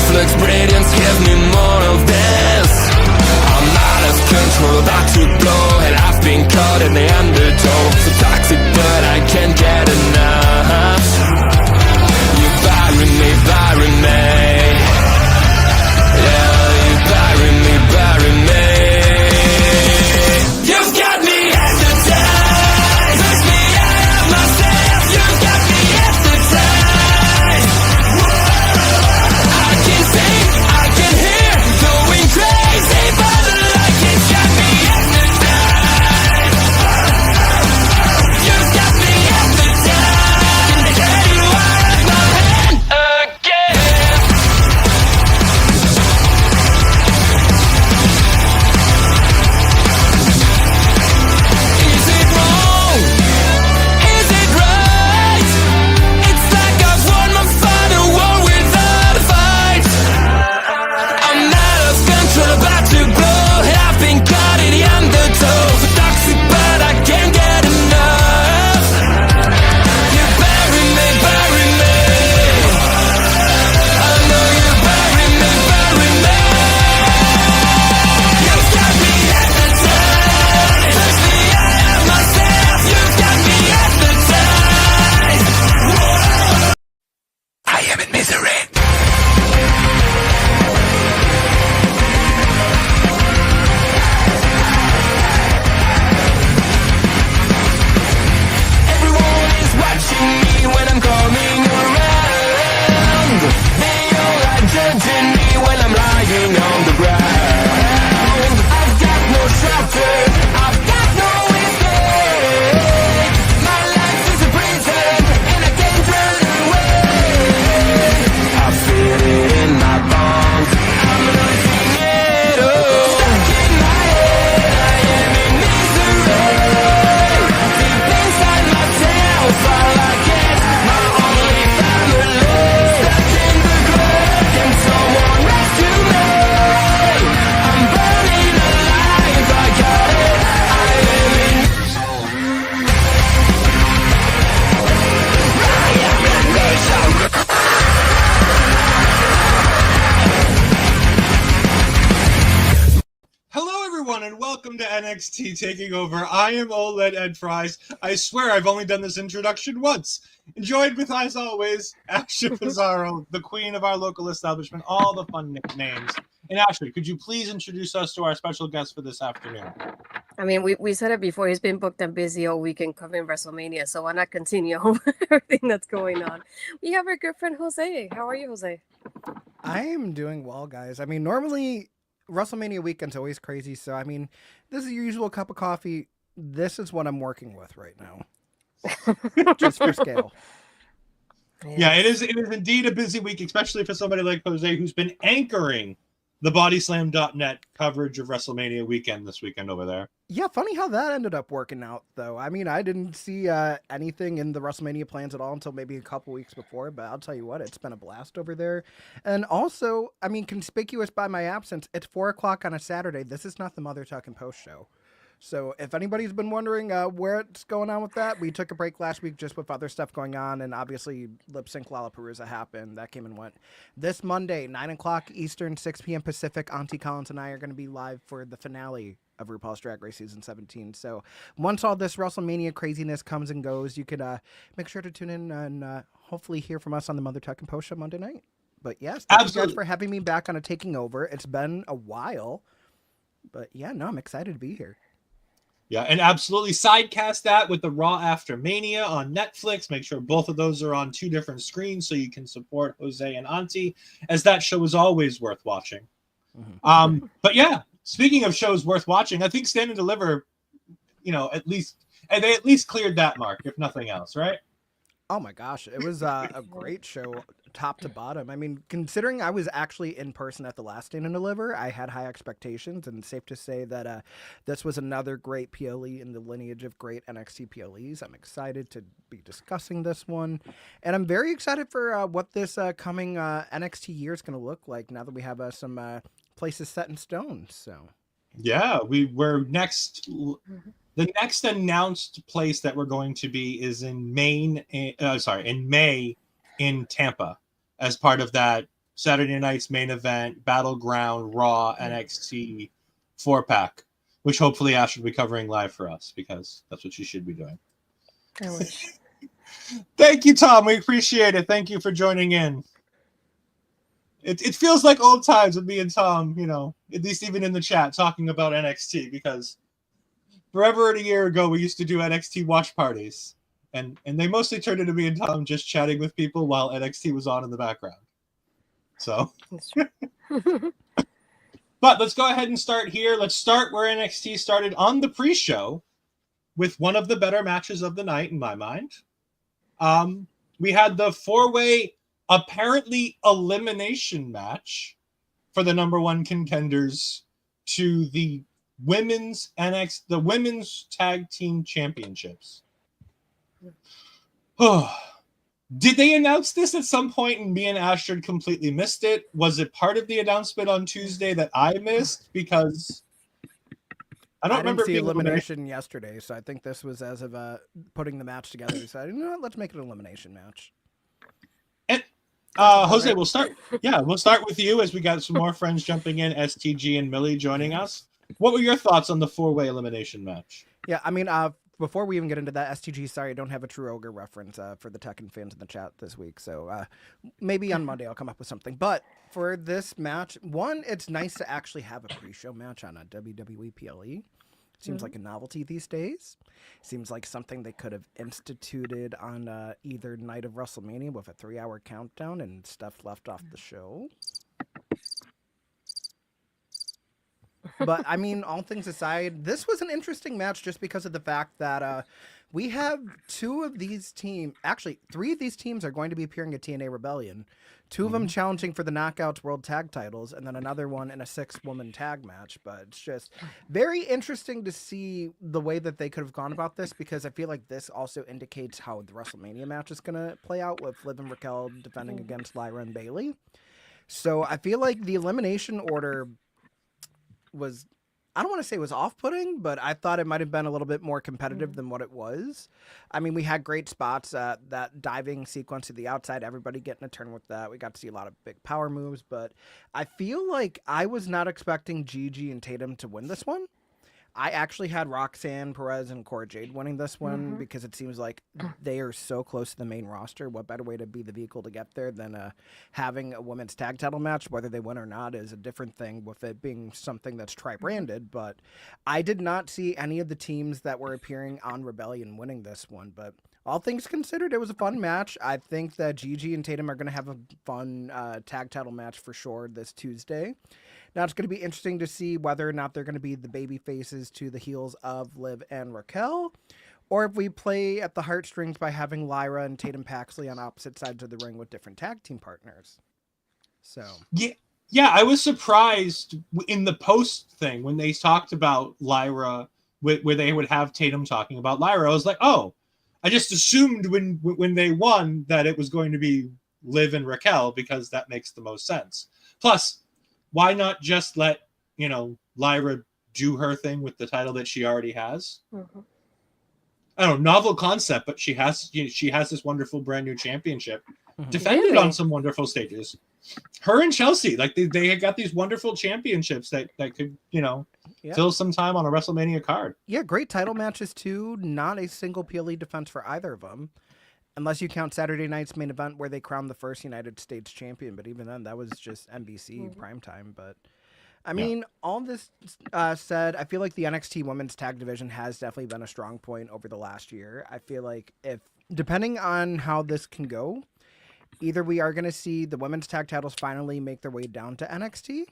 Netflix brilliance, give me more of this. I'm out of control, about to blow, and I've been caught in the undertow. So toxic, but I can't get enough. You bury me, bury me. Yeah, you bury me, bury me. You've got me hypnotized, push me out of myself. You've got me hypnotized. I can see, I can hear, going crazy, but the light has got me hypnotized. You've got me hypnotized. Can get you out of my head again. Is it wrong? Is it right? It's like I've won my final war without a fight. I'm out of control, about to blow, and I've been caught in the undertow. So toxic, but I can't get enough. You bury me, bury me. I know you bury me, bury me. You've got me hypnotized, push me out of myself. You've got me hypnotized. I am in misery. Everyone is watching me when I'm coming around. They all are judging me when I'm lying on the ground. I've got no shelter, I've got no escape. My life is a prison and I can't run away. I feel it in my bones, I'm losing it all. Stuck in my head, I am in misery. Deep inside myself, all I get, my only family. Stuck in the grave, can someone rescue me? I'm burning alive, I got it, I am in misery. Hello, everyone, and welcome to NXT Taking Over. I am OLED Ed Fries. I swear I've only done this introduction once. Joined with, as always, Ashley Pizarro, the queen of our local establishment, all the fun nicknames. And Ashley, could you please introduce us to our special guest for this afternoon? I mean, we said it before. He's been booked and busy all weekend covering WrestleMania, so why not continue everything that's going on? We have our good friend Jose. How are you, Jose? I am doing well, guys. I mean, normally WrestleMania weekend's always crazy, so I mean, this is your usual cup of coffee. This is what I'm working with right now. Just for scale. Yeah, it is indeed a busy week, especially for somebody like Jose, who's been anchoring the bodyslam.net coverage of WrestleMania weekend this weekend over there. Yeah, funny how that ended up working out, though. I mean, I didn't see anything in the WrestleMania plans at all until maybe a couple weeks before, but I'll tell you what, it's been a blast over there. And also, I mean, conspicuous by my absence, it's 4 o'clock on a Saturday. This is not the Mother Talking Post show. So if anybody's been wondering where it's going on with that, we took a break last week just with other stuff going on, and obviously Lip Sync Lollapalooza happened. That came and went. This Monday, 9 o'clock Eastern, 6 p.m. Pacific, Auntie Collins and I are going to be live for the finale of RuPaul's Drag Race Season 17. So once all this WrestleMania craziness comes and goes, you could make sure to tune in and hopefully hear from us on the Mother Talking Post show Monday night. But yes, thank you guys for having me back on a Taking Over. It's been a while. But yeah, no, I'm excited to be here. Yeah, and absolutely sidecast that with the Raw After Mania on Netflix. Make sure both of those are on 2 different screens so you can support Jose and Auntie, as that show is always worth watching. Mm-hmm. But yeah, speaking of shows worth watching, I think Stand and Deliver, they at least cleared that mark, if nothing else, right? Oh my gosh, it was a great show, top to bottom. I mean, considering I was actually in person at the last Stand and Deliver, I had high expectations, and safe to say that this was another great PLE in the lineage of great NXT PLEs. I'm excited to be discussing this one, and I'm very excited for what this coming NXT year is going to look like now that we have some places set in stone. So, yeah, we're next. The next announced place that we're going to be is in May in Tampa, as part of that Saturday night's main event, Battleground, Raw, NXT 4-pack, which hopefully Ash will be covering live for us because that's what she should be doing. I wish. Thank you, Tom. We appreciate it. Thank you for joining in. It feels like old times with me and Tom, you know, at least even in the chat, talking about NXT, because forever and a year ago, we used to do NXT watch parties. And they mostly turned into me and Tom just chatting with people while NXT was on in the background. So, but let's go ahead and start here. Let's start where NXT started on the pre-show with one of the better matches of the night, in my mind. We had the 4-way apparently elimination match for the number one contenders to the women's tag team championships. Did they announce this at some point and me and Astrid completely missed it? Was it part of the announcement on Tuesday that I missed? Because I don't remember see being elimination yesterday, so I think this was as of putting the match together. Decided, you know what, let's make it an elimination match. And Jose, we'll start with you as we got some more friends jumping in, STG and Millie joining us. What were your thoughts on the 4-way elimination match? Yeah, I mean, before we even get into that, STG, sorry, I don't have a True Ogre reference for the Tekken fans in the chat this week, so maybe on Monday I'll come up with something. But for this match, one, it's nice to actually have a pre-show match on a WWE PLE. Seems like a novelty these days. Seems like something they could have instituted on either night of WrestleMania with a 3-hour countdown and stuff left off the show. But, I mean, all things aside, this was an interesting match just because of the fact that we have 2 of these teams, actually 3 of these teams are going to be appearing at TNA Rebellion. 2 of them challenging for the Knockouts World Tag Titles, and then another one in a 6-woman tag match. But it's just very interesting to see the way that they could have gone about this, because I feel like this also indicates how the WrestleMania match is going to play out, with Liv and Raquel defending against Lyra and Bayley. So I feel like the elimination order was, I don't want to say it was off-putting, but I thought it might have been a little bit more competitive than what it was. I mean, we had great spots, that diving sequence to the outside, everybody getting a turn with that. We got to see a lot of big power moves, but I feel like I was not expecting Gigi and Tatum to win this one. I actually had Roxanne Perez and Cora Jade winning this one because it seems like they are so close to the main roster. What better way to be the vehicle to get there than having a women's tag title match? Whether they win or not is a different thing, with it being something that's tri-branded. But I did not see any of the teams that were appearing on Rebellion winning this one. But all things considered, it was a fun match. I think that Gigi and Tatum are going to have a fun tag title match for sure this Tuesday. Now, it's going to be interesting to see whether or not they're going to be the baby faces to the heels of Liv and Raquel, or if we play at the heartstrings by having Lyra and Tatum Paxley on opposite sides of the ring with different tag team partners. So yeah, I was surprised in the post thing when they talked about Lyra, where they would have Tatum talking about Lyra. I was like, oh, I just assumed when they won that it was going to be Liv and Raquel, because that makes the most sense. Plus, why not just let, Lyra do her thing with the title that she already has? I don't know, novel concept, but she has this wonderful brand new championship, defended on some wonderful stages. Her and Chelsea, like they got these wonderful championships that could, fill some time on a WrestleMania card. Yeah, great title matches too. Not a single PLE defense for either of them. Unless you count Saturday night's main event where they crowned the first United States champion. But even then, that was just NBC primetime. But, I mean, all this said, I feel like the NXT Women's Tag Division has definitely been a strong point over the last year. I feel like depending on how this can go, either we are going to see the women's tag titles finally make their way down to NXT.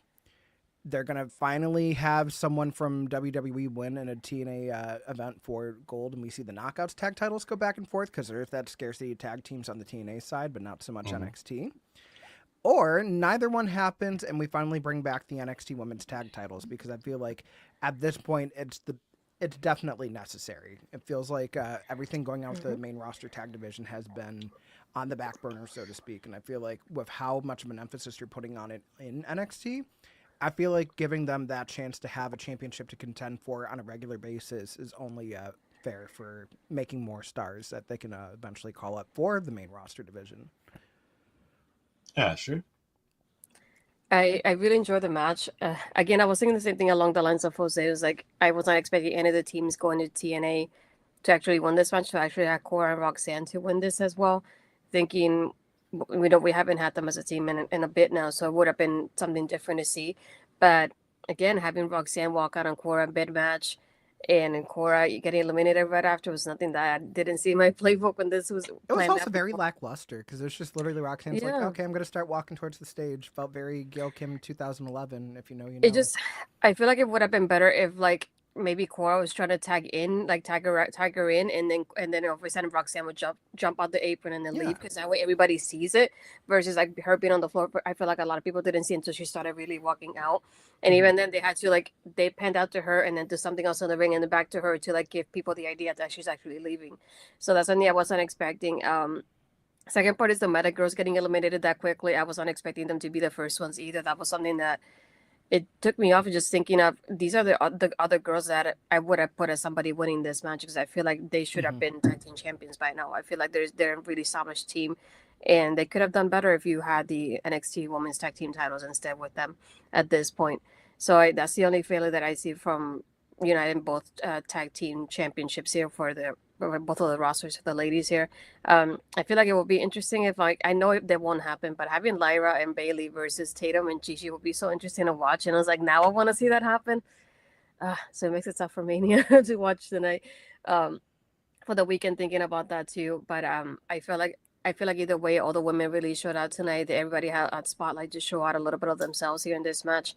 They're going to finally have someone from WWE win in a TNA event for gold, and we see the Knockouts tag titles go back and forth, because there's that scarcity of tag teams on the TNA side, but not so much NXT. Or neither one happens, and we finally bring back the NXT women's tag titles, because I feel like at this point it's definitely necessary. It feels like everything going on with the main roster tag division has been on the back burner, so to speak, and I feel like with how much of an emphasis you're putting on it in NXT, I feel like giving them that chance to have a championship to contend for on a regular basis is only fair for making more stars that they can eventually call up for the main roster division. Yeah, sure. I really enjoyed the match. Again, I was thinking the same thing along the lines of Jose. It was like I was not expecting any of the teams going to TNA to actually win this match. To actually have Cora and Roxanne to win this as well. Thinking we haven't had them as a team in a bit now, so it would have been something different to see. But again, having Roxanne walk out on Cora mid match, and in Cora getting eliminated right after was nothing that I didn't see in my playbook when this was It was planned also out very before. lackluster because it was just literally Roxanne's like, Yeah. okay, I'm gonna start walking towards the stage. Felt very Gail Kim 2011. If you know, you It know. just, I feel like it would have been better if like maybe Cora was trying to tag her in, and then all of a sudden Roxanne would jump out the apron and then Yeah. leave because that way everybody sees it versus like her being on the floor. But I feel like a lot of people didn't see it until she started really walking out, and Mhm. even then they had to like they panned out to her and then do something else in the ring and then back to her to like give people the idea that she's actually leaving. So that's something I wasn't expecting. Second part is the Meta girls getting eliminated that quickly. I was not expecting them to be the first ones either. That was something that it took me off just thinking of these are the other girls that I would have put as somebody winning this match because I feel like they should have Mhm. been tag team champions by now. I feel like they're a really established team, and they could have done better if you had the NXT Women's Tag Team titles instead with them at this point. So that's the only failure that I see from United both tag team championships here for both of the rosters for the ladies here. I feel like it would be interesting if like I know that won't happen, but having Lyra and Bailey versus Tatum and Gigi would be so interesting to watch. And I was like, now I want to see that happen. So it makes it tough for Mania to watch tonight. Um, for the weekend, thinking about that too. But I feel like either way, all the women really showed out tonight. Everybody had spotlight to show out a little bit of themselves here in this match.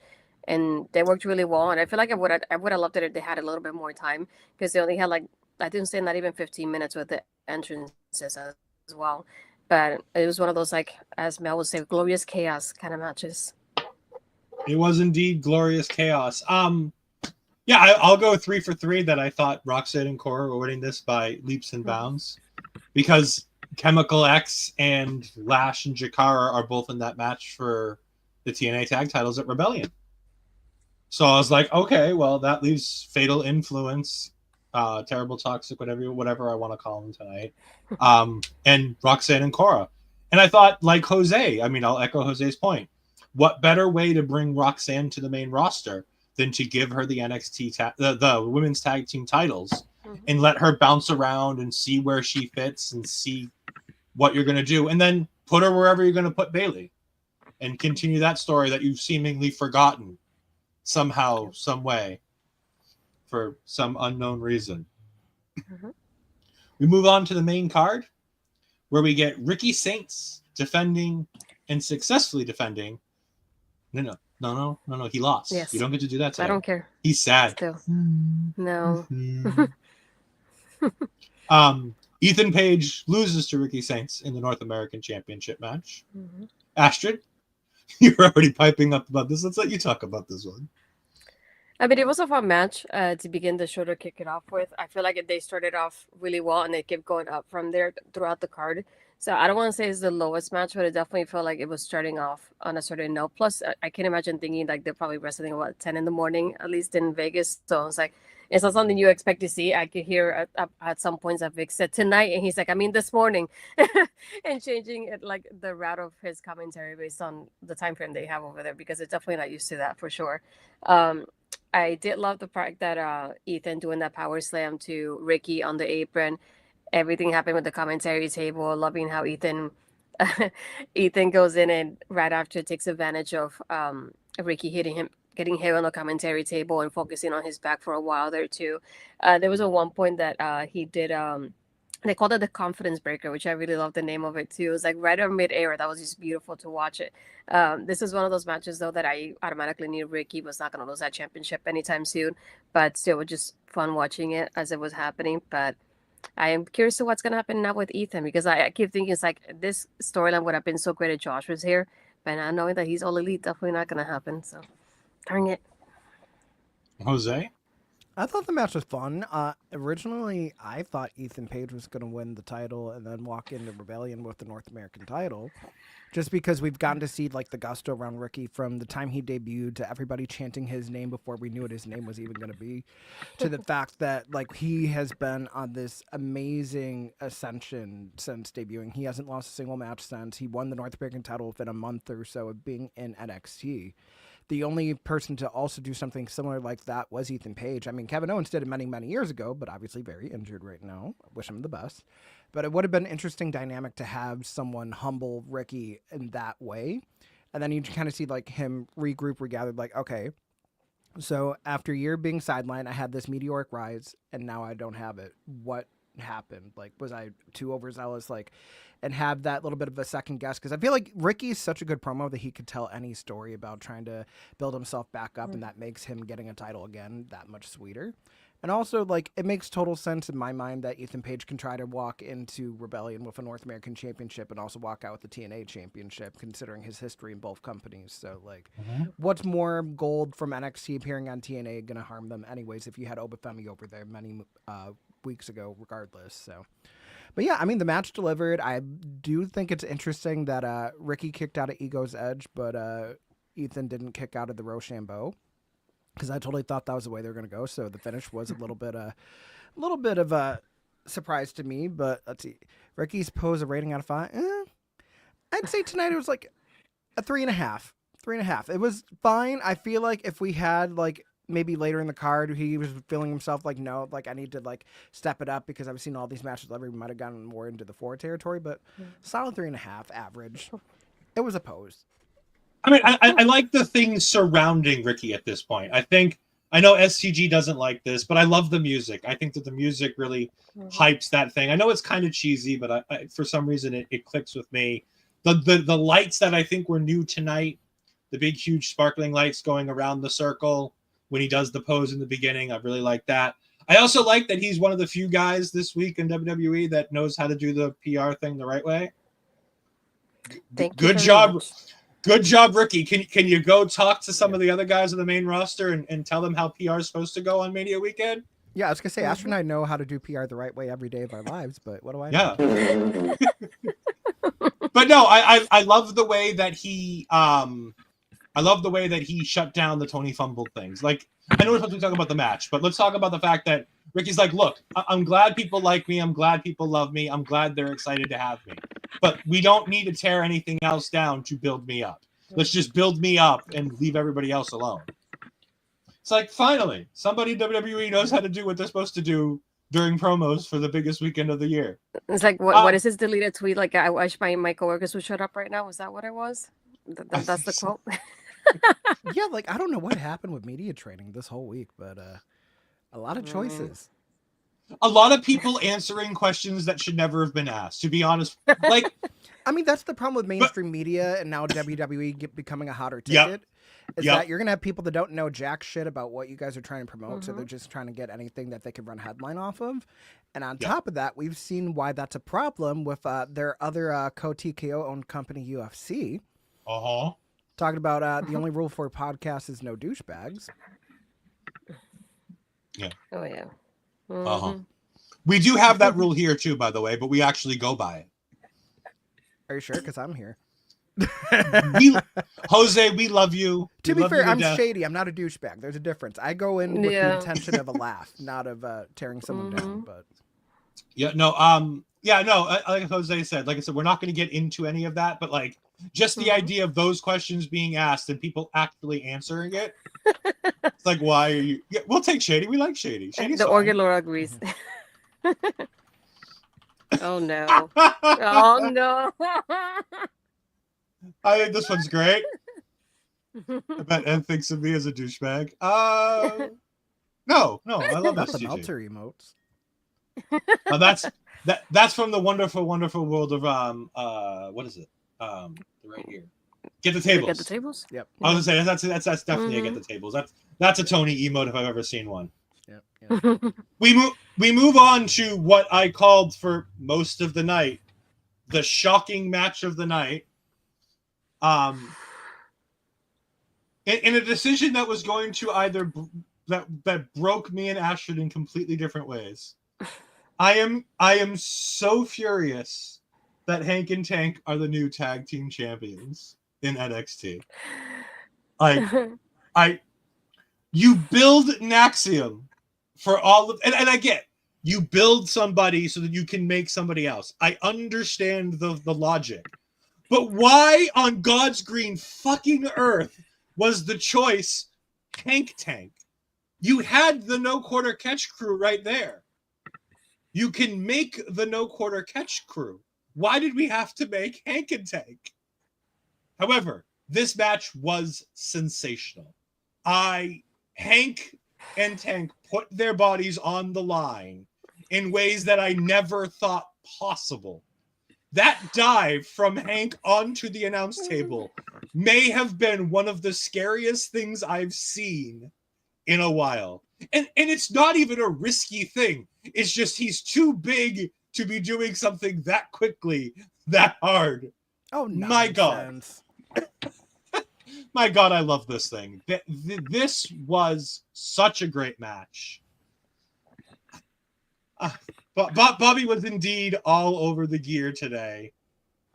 And they worked really well, and I feel like I would have loved it if they had a little bit more time because they only had like I didn't say not even 15 minutes with the entrances as well. But it was one of those like as Mel would say, glorious chaos kind of matches. It was indeed glorious chaos. Yeah, I'll go 3 for 3 that I thought Roxanne and Cora were winning this by leaps and bounds because Chemical X and Lash and Jakara are both in that match for the TNA tag titles at Rebellion. So I was like, okay, well, that leaves Fatal Influence, Terrible Toxic, whatever I want to call them tonight, and Roxanne and Cora. And I thought, like Jose, I mean, I'll echo Jose's point. What better way to bring Roxanne to the main roster than to give her the the women's tag team titles and let her bounce around and see where she fits and see what you're going to do, and then put her wherever you're going to put Bailey and continue that story that you've seemingly forgotten somehow, some way, for some unknown reason. Mhm. We move on to the main card, where we get Ricky Saints defending and successfully defending. No. He lost. Yes, You don't get to do that I today. don't care. He's sad. Still, no. Ethan Page loses to Ricky Saints in the North American Championship match. Mhm. Astrid, you're already piping up about this. Let's let you talk about this one. I mean, it was a fun match to begin the show to kick it off with. I feel like they started off really well and they kept going up from there throughout the card. So I don't want to say it's the lowest match, but it definitely felt like it was starting off on a certain note. Plus, I can imagine thinking like they're probably wrestling about 10 in the morning, at least in Vegas. So it's like, it's not something you expect to see. I could hear at some points that Vic said tonight, and he's like, I mean, this morning, and changing it like the route of his commentary based on the time frame they have over there because it's definitely not used to that for sure. Um, I did love the fact that Ethan doing that power slam to Ricky on the apron. Everything happened with the commentary table. Loving how Ethan goes in and right after takes advantage of Ricky getting hit on the commentary table and focusing on his back for a while there too. There was a one point that he did. They called it the confidence breaker, which I really love the name of it too. It was like right on mid-air. That was just beautiful to watch it. This is one of those matches though that I automatically knew Ricky was not going to lose that championship anytime soon, but still was just fun watching it as it was happening. But I am curious to what's going to happen now with Ethan because I keep thinking it's like this storyline would have been so great if Josh was here, but now knowing that he's all elite, definitely not going to happen. So, darn it. Jose? I thought the match was fun. Originally, I thought Ethan Page was going to win the title and then walk into Rebellion with the North American title. Just because we've gotten to see like the gusto around Ricky from the time he debuted to everybody chanting his name before we knew what his name was even going to be, to the fact that like he has been on this amazing ascension since debuting. He hasn't lost a single match since. He won the North American title within a month or so of being in NXT. The only person to also do something similar like that was Ethan Page. I mean, Kevin Owens did it many, many years ago, but obviously very injured right now. I wish him the best. But it would have been an interesting dynamic to have someone humble Ricky in that way. And then you kind of see like him regroup, regather, like, okay, so after a year being sidelined, I had this meteoric rise and now I don't have it. What happened? Like, was I too overzealous? Like, and have that little bit of a second guess, because I feel like Ricky's such a good promo that he could tell any story about trying to build himself back up, and that makes him getting a title again that much sweeter. And also, like, it makes total sense in my mind that Ethan Page can try to walk into Rebellion with a North American Championship and also walk out with the TNA Championship, considering his history in both companies. So, like, what's more gold from NXT appearing on TNA going to harm them anyways if you had Femi over there many weeks ago, regardless, so... But yeah, I mean, the match delivered. I do think it's interesting that Ricky kicked out of Ego's Edge, but Ethan didn't kick out of the Rochambeau, because I totally thought that was the way they were going to go. So the finish was a little bit of a surprise to me. But let's see, Ricky's pose a rating out of 5. I'd say tonight it was like a 3.5. 3.5. It was fine. I feel like if we had like maybe later in the card, he was feeling himself like, no, like I need to like step it up because I've seen all these matches. We might have gotten more into the 4 territory, but solid 3.5 average. It was a pose. I mean, I like the things surrounding Ricky at this point. I know SCG doesn't like this, but I love the music. I think that the music really hypes that thing. I know it's kind of cheesy, but I for some reason it clicks with me. The lights that I think were new tonight, the big, huge, sparkling lights going around the circle when he does the pose in the beginning, I really like that. I also like that he's one of the few guys this week in WWE that knows how to do the PR thing the right way. Good job. Good job, Ricky. Can you go talk to some of the other guys on the main roster and tell them how PR is supposed to go on Mania weekend? Yeah, I was going to say, Astro and I know how to do PR the right way every day of our lives, but what do I know? Yeah. But no, I love the way that he shut down the Tony Fumble things. Like, I know we're supposed to be talking about the match, but let's talk about the fact that Ricky's like, look, I'm glad people like me. I'm glad people love me. I'm glad they're excited to have me. But we don't need to tear anything else down to build me up. Let's just build me up and leave everybody else alone. It's like, finally, somebody in WWE knows how to do what they're supposed to do during promos for the biggest weekend of the year. It's like, what is his deleted tweet? Like, I wish my coworkers would shut up right now. Was that what it was? That's the quote. Yeah, like, I don't know what happened with media training this whole week, but a lot of choices. A lot of people answering questions that should never have been asked, to be honest. Like, I mean, that's the problem with mainstream media and now WWE becoming a hotter ticket. Is that you're going to have people that don't know jack shit about what you guys are trying to promote, so they're just trying to get anything that they can run headline off of. And on top of that, we've seen why that's a problem with their other co-TKO-owned company, UFC. Talking about the only rule for a podcast is no douchebags. Yeah. Oh, yeah. We do have that rule here, too, by the way, but we actually go by it. Are you sure? Because I'm here. Jose, we love you. To be fair, I'm shady. I'm not a douchebag. There's a difference. I go in with the intention of a laugh, not of tearing someone down. But like Jose said, like I said, we're not going to get into any of that, but like just the idea of those questions being asked and people actually answering it. It's like, why are you? Yeah, we'll take Shady. We like Shady. Shady's the fine. Organ Lord agrees. Oh no! Oh no! I think this one's great. I bet Ed thinks of me as a douchebag. No, I love not the STG. Meltzer emotes. That's from the wonderful, wonderful world of what is it? Right here. Get the tables. Get the tables. Yep. I was gonna say that's definitely a get the tables. That's a Tony emote if I've ever seen one. Yep. We move on to what I called for most of the night, the shocking match of the night. In a decision that was going to either that broke me and Ashton in completely different ways. I am so furious that Hank and Tank are the new tag team champions in NXT. You build Naxium for all of, and I get, you build somebody so that you can make somebody else. I understand the logic. But why on God's green fucking earth was the choice Hank Tank? You had the no quarter catch crew right there. You can make the no quarter catch crew. Why did we have to make Hank and Tank? However, this match was sensational. Hank and Tank put their bodies on the line in ways that I never thought possible. That dive from Hank onto the announce table may have been one of the scariest things I've seen in a while. And it's not even a risky thing. It's just he's too big to be doing something that quickly, that hard. Oh, my God. My God, I love this thing. This was such a great match. But Bobby was indeed all over the gear today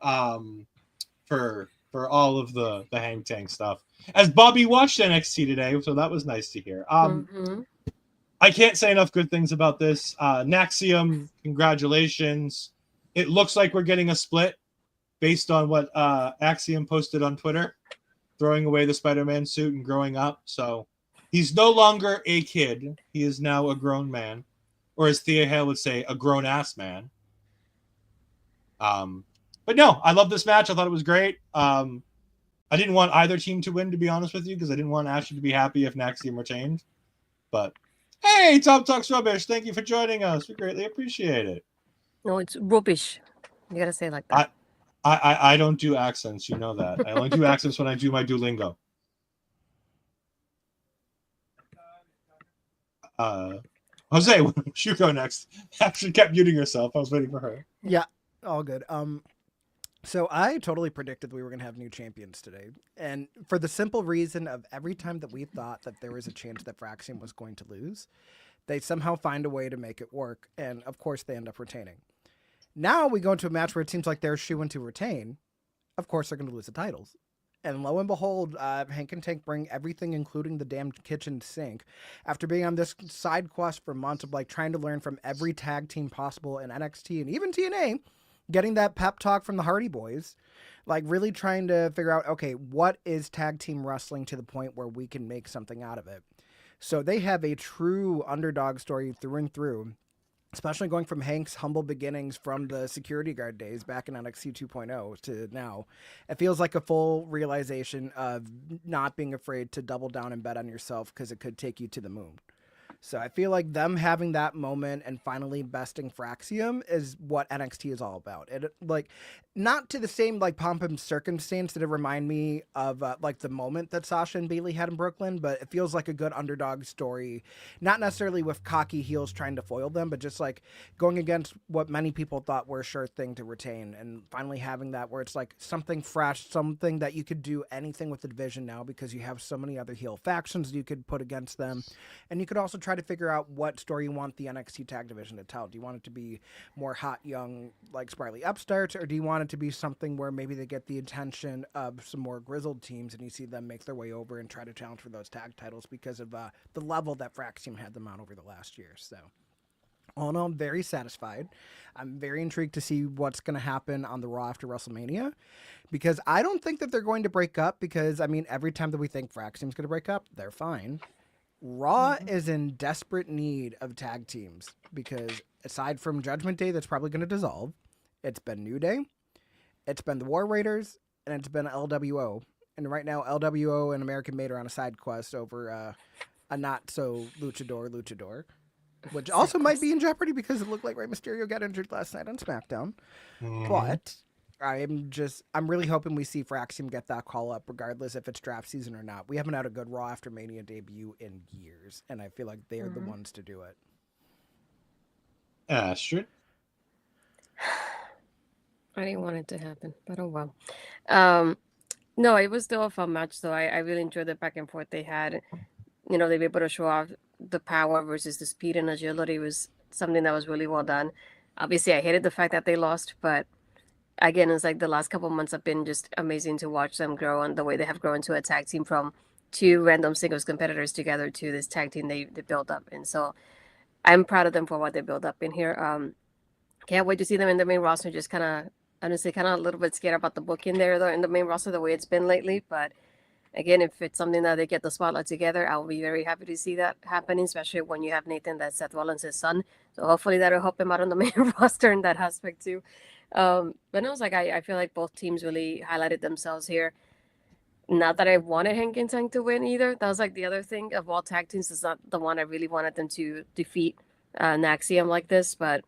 for all of the Hank Tank stuff. As Bobby watched NXT today, so that was nice to hear. I can't say enough good things about this. Naxium, congratulations. It looks like we're getting a split based on what Axiom posted on Twitter, throwing away the Spider-Man suit and growing up. So he's no longer a kid. He is now a grown man. Or as Thea Hale would say, a grown-ass man. But no, I love this match. I thought it was great. I didn't want either team to win, to be honest with you, because I didn't want Ashley to be happy if Naxium retained. But hey, Top Talks Rubbish, thank you for joining us. We greatly appreciate it. No, it's rubbish. You gotta say it like that. I don't do accents, you know that. I only do accents when I do my Duolingo. Jose, you go next. Actually kept muting herself. I was waiting for her. Yeah, all good. So I totally predicted we were going to have new champions today. And for the simple reason of every time that we thought that there was a chance that Fraxium was going to lose, they somehow find a way to make it work. And of course, they end up retaining. Now we go into a match where it seems like they're shooing to retain. Of course, they're going to lose the titles. And lo and behold, Hank and Tank bring everything, including the damn kitchen sink, after being on this side quest for months of like trying to learn from every tag team possible in NXT and even TNA, getting that pep talk from the Hardy Boys, like really trying to figure out, okay, what is tag team wrestling to the point where we can make something out of it. So they have a true underdog story through and through, especially going from Hank's humble beginnings from the security guard days back in NXT 2.0 to now. It feels like a full realization of not being afraid to double down and bet on yourself because it could take you to the moon. So I feel like them having that moment and finally besting Fraxium is what NXT is all about. It like not to the same like pomp and circumstance that it remind me of like the moment that Sasha and Bayley had in Brooklyn, but it feels like a good underdog story, not necessarily with cocky heels trying to foil them, but just like going against what many people thought were a sure thing to retain and finally having that where it's like something fresh, something that you could do anything with the division now because you have so many other heel factions you could put against them. And you could also try to figure out what story you want the NXT tag division to tell. Do you want it to be more hot, young, like sprightly upstarts, or do you want it to be something where maybe they get the attention of some more grizzled teams and you see them make their way over and try to challenge for those tag titles because of the level that Fraxium had them on over the last year? So all in all, I'm very satisfied. I'm very intrigued to see what's going to happen on the Raw after WrestleMania because I don't think that they're going to break up because, I mean, every time that we think Fraxium's going to break up, they're fine. Raw is in desperate need of tag teams because aside from Judgment Day that's probably going to dissolve, it's been New Day, it's been the War Raiders, and it's been LWO. And right now, LWO and American Made are on a side quest over a not-so-luchador, which also might be in jeopardy because it looked like Rey Mysterio got injured last night on SmackDown. Mm-hmm. But I'm really hoping we see Fraxium get that call up regardless if it's draft season or not. We haven't had a good Raw after Mania debut in years, and I feel like they're the ones to do it. Astrid? I didn't want it to happen, but oh well. No, it was still a fun match, so I really enjoyed the back and forth they had. you know, they were able to show off the power versus the speed and agility was something that was really well done. Obviously, I hated the fact that they lost, but again, it's like the last couple months have been just amazing to watch them grow and the way they have grown to a tag team from two random singles competitors together to this tag team they built up. And so I'm proud of them for what they built up in here. Can't wait to see them in the main roster. Just kind of, honestly, kind of a little bit scared about the booking there, though, in the main roster, the way it's been lately. But again, if it's something that they get the spotlight together, I'll be very happy to see that happening, especially when you have Nathan, that's Seth Rollins' son. So hopefully that'll help him out on the main roster in that aspect too. But no, it's like I feel like both teams really highlighted themselves here. Not that I wanted Hank and Tank to win either. That was like the other thing of all tag teams. It's not the one I really wanted them to defeat Naxium like this. But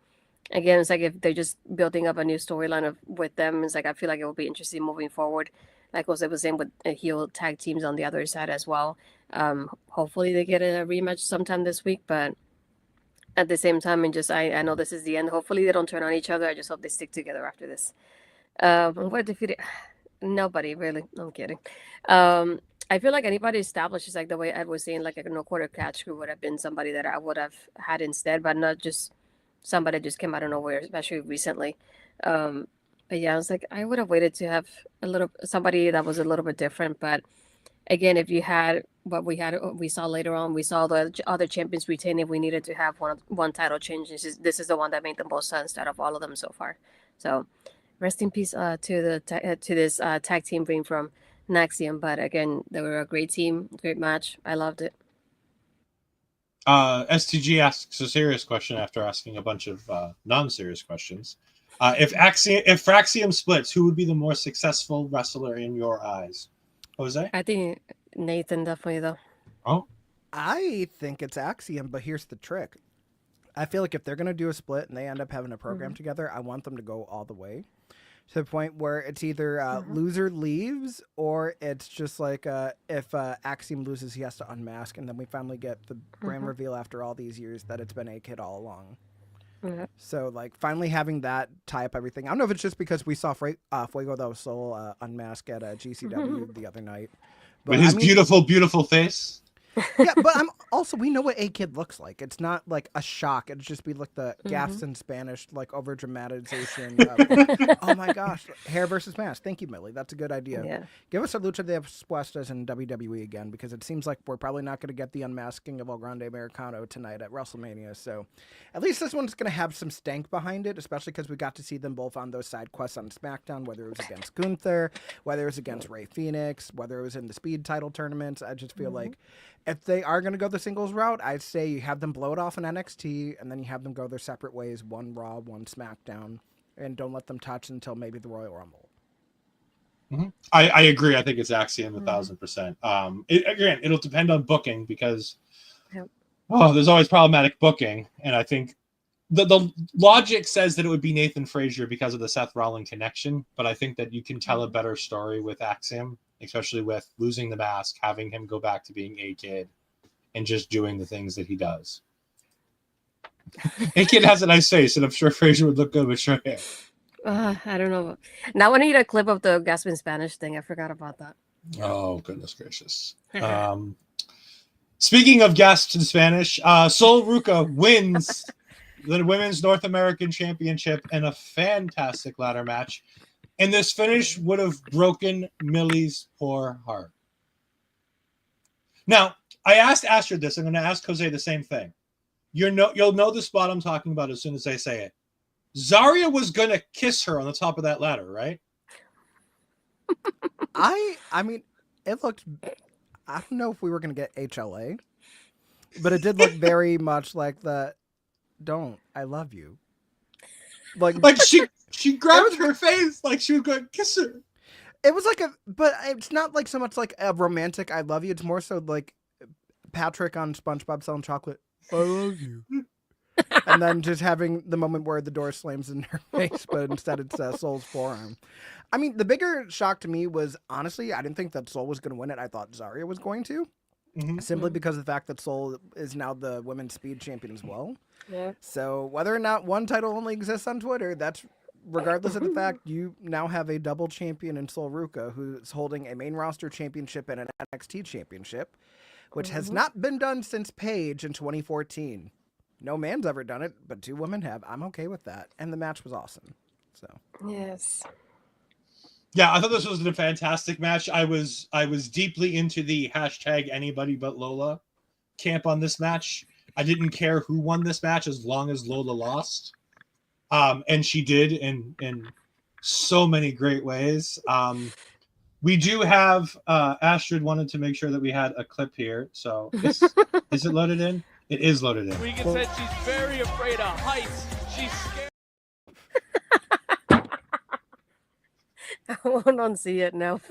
again, it's like if they're just building up a new storyline of with them, it's like I feel like it will be interesting moving forward. Like Jose was saying with heel tag teams on the other side as well. Hopefully they get a rematch sometime this week, but at the same time, and just I know this is the end. Hopefully they don't turn on each other. I just hope they stick together after this. What defeated? Nobody really. I'm kidding. I feel like anybody established is like the way Ed was saying, like a no quarter catch crew would have been somebody that I would have had instead, but not just somebody that just came out of nowhere, especially recently. But yeah, I was like, I would have waited to have a little somebody that was a little bit different. But again, if you had what we saw later on, we saw the other champions retain. If we needed to have one title change, this is the one that made the most sense out of all of them so far. So rest in peace to this tag team being from Naxium. But again, they were a great team, great match. I loved it. STG asks a serious question after asking a bunch of non-serious questions. If Fraxium splits, who would be the more successful wrestler in your eyes? Jose? I think Nathan definitely though. Oh, I think it's Axiom, but here's the trick. I feel like if they're going to do a split and they end up having a program together, I want them to go all the way to the point where it's either loser leaves or it's just like if Axiom loses, he has to unmask, and then we finally get the brand reveal after all these years that it's been A-Kid all along. So, like, finally having that tie up everything. I don't know if it's just because we saw Fuego del Sol unmask at GCW the other night. But, with his beautiful, beautiful face. Yeah, but we know what A-Kid looks like. It's not like a shock. It'd just be like the gaffs in Spanish, like over dramatization. Oh my gosh, hair versus mask. Thank you, Millie. That's a good idea. Yeah. Give us a Lucha de Puestas in WWE again, because it seems like we're probably not going to get the unmasking of El Grande Americano tonight at WrestleMania. So at least this one's going to have some stank behind it, especially because we got to see them both on those side quests on SmackDown, whether it was against Gunther, whether it was against Rey Fenix, whether it was in the Speed title tournaments. I just feel like if they are going to go the singles route, I'd say you have them blow it off in NXT, and then you have them go their separate ways, one Raw, one SmackDown, and don't let them touch until maybe the Royal Rumble. I agree. I think it's Axiom 1,000%. Again, it'll depend on booking because there's always problematic booking, and I think the logic says that it would be Nathan Frazier because of the Seth Rollins connection, but I think that you can tell a better story with Axiom, especially with losing the mask, having him go back to being A-Kid, and just doing the things that he does. A-Kid has a nice face, and I'm sure Frazier would look good with short hair. I don't know. Now I need a clip of the Gasping Spanish thing. I forgot about that. Oh, goodness gracious. Speaking of gasps in Spanish, Sol Ruca wins the Women's North American Championship in a fantastic ladder match. And this finish would have broken Millie's poor heart. Now, I asked Astrid this. I'm going to ask Jose the same thing. You'll know the spot I'm talking about as soon as I say it. Zaria was going to kiss her on the top of that ladder, right? I mean, it looked... I don't know if we were going to get HLA, but it did look very much like the "Don't, I love you." Like she grabbed her face like she was going to kiss her. It was like but it's not like so much like a romantic "I love you." It's more so like Patrick on SpongeBob selling chocolate. I love you. And then just having the moment where the door slams in her face, but instead it's Sol's forearm. I mean, the bigger shock to me was, honestly, I didn't think that Sol was going to win it. I thought Zaria was going to. Simply because of the fact that Sol is now the women's speed champion as well. Yeah. So whether or not one title only exists on Twitter, that's regardless of the fact you now have a double champion in Sol Ruca who's holding a main roster championship and an NXT championship. which has not been done since Paige in 2014. No man's ever done it, but 2 women have. I'm okay with that. And the match was awesome. So Yes. Yeah, I thought this was a fantastic match. I was deeply into the hashtag anybody but Lola camp on this match. I didn't care who won this match as long as Lola lost. And she did in so many great ways. We do have Astrid wanted to make sure that we had a clip here. So is it loaded in? It is loaded in. Regan said she's very afraid of heights. She's scared. I won't see it now.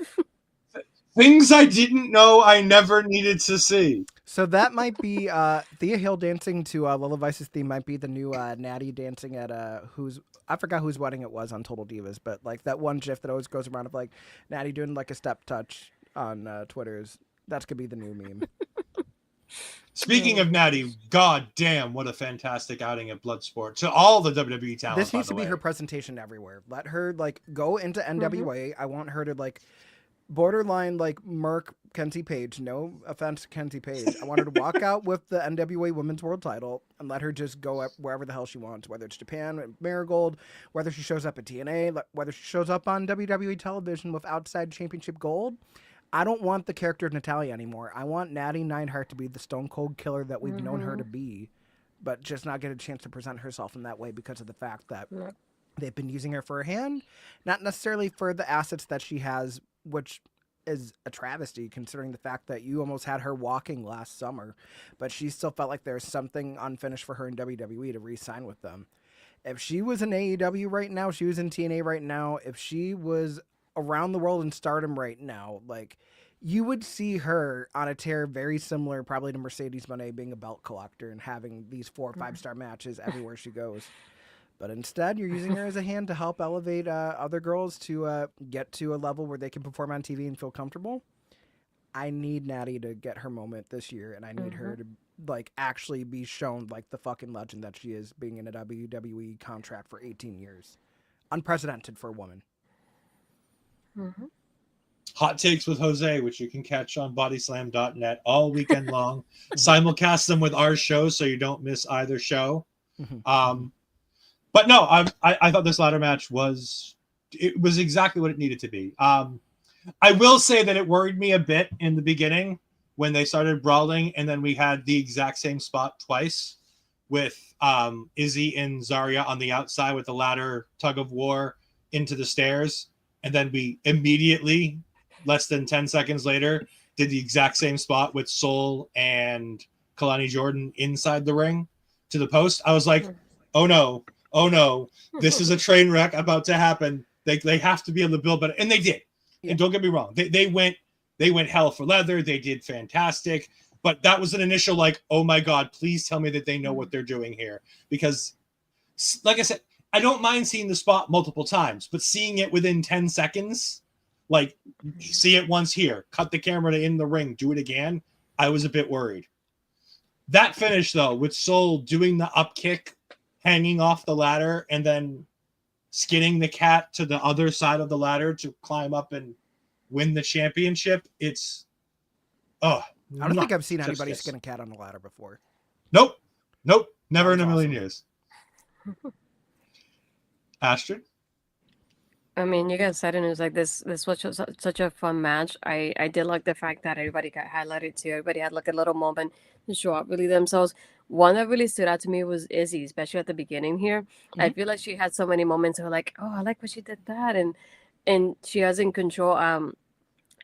Things I didn't know I never needed to see. So that might be Thea Hill dancing to Lola Vice's theme might be the new Natty dancing at I forgot whose wedding it was on Total Divas, but like that one gif that always goes around of like Natty doing like a step touch on Twitter's. That's gonna be the new meme. Speaking of Natty, god damn, what a fantastic outing at Bloodsport. To all the WWE talent. This needs to be her presentation everywhere. Let her like go into NWA. I want her to like borderline like Merc Kenzie Page. No offense to Kenzie Page. I want her to walk out with the NWA Women's World Title and let her just go wherever the hell she wants, whether it's Japan, Marigold, whether she shows up at TNA, whether she shows up on WWE television with Outside Championship Gold. I don't want the character of Natalya anymore. I want Natty Neidhart to be the stone cold killer that we've known her to be, but just not get a chance to present herself in that way because of the fact that they've been using her for a hand, not necessarily for the assets that she has, which is a travesty considering the fact that you almost had her walking last summer, but she still felt like there's something unfinished for her in WWE to re-sign with them. If she was in AEW right now, she was in TNA right now, if she was around the world in Stardom right now, like you would see her on a tear very similar probably to Mercedes Moné being a belt collector and having these 4 or 5-star matches everywhere she goes. But instead, you're using her as a hand to help elevate other girls to get to a level where they can perform on TV and feel comfortable. I need Natty to get her moment this year, and I need her to like actually be shown like the fucking legend that she is, being in a WWE contract for 18 years. Unprecedented for a woman. Hot Takes with Jose, which you can catch on bodyslam.net all weekend long. Simulcast them with our show so you don't miss either show. But no, I thought this ladder match was exactly what it needed to be. I will say that it worried me a bit in the beginning when they started brawling, and then we had the exact same spot twice with Izzi and Zaria on the outside with the ladder tug of war into the stairs. And then we immediately, less than 10 seconds later, did the exact same spot with Soul and Kelani Jordynne inside the ring to the post. I was like, oh no, this is a train wreck about to happen. They have to be able to build better. And they did. Yeah. And don't get me wrong. They went hell for leather. They did fantastic. But that was an initial like, oh my God, please tell me that they know what they're doing here. Because like I said, I don't mind seeing the spot multiple times, but seeing it within 10 seconds, like see it once here, cut the camera to in the ring, do it again, I was a bit worried. That finish, though, with Soul doing the up kick, hanging off the ladder, and then skinning the cat to the other side of the ladder to climb up and win the championship, it's... I don't think I've seen anybody skin a cat on a ladder before. Nope. Never in a million years. Astrid? I mean, you guys said it was like this was such a fun match. I did like the fact that everybody got highlighted too. Everybody had like a little moment to show up really themselves. One that really stood out to me was Izzi, especially at the beginning here. I feel like she had so many moments of like, oh, I like when she did that, and she was in control.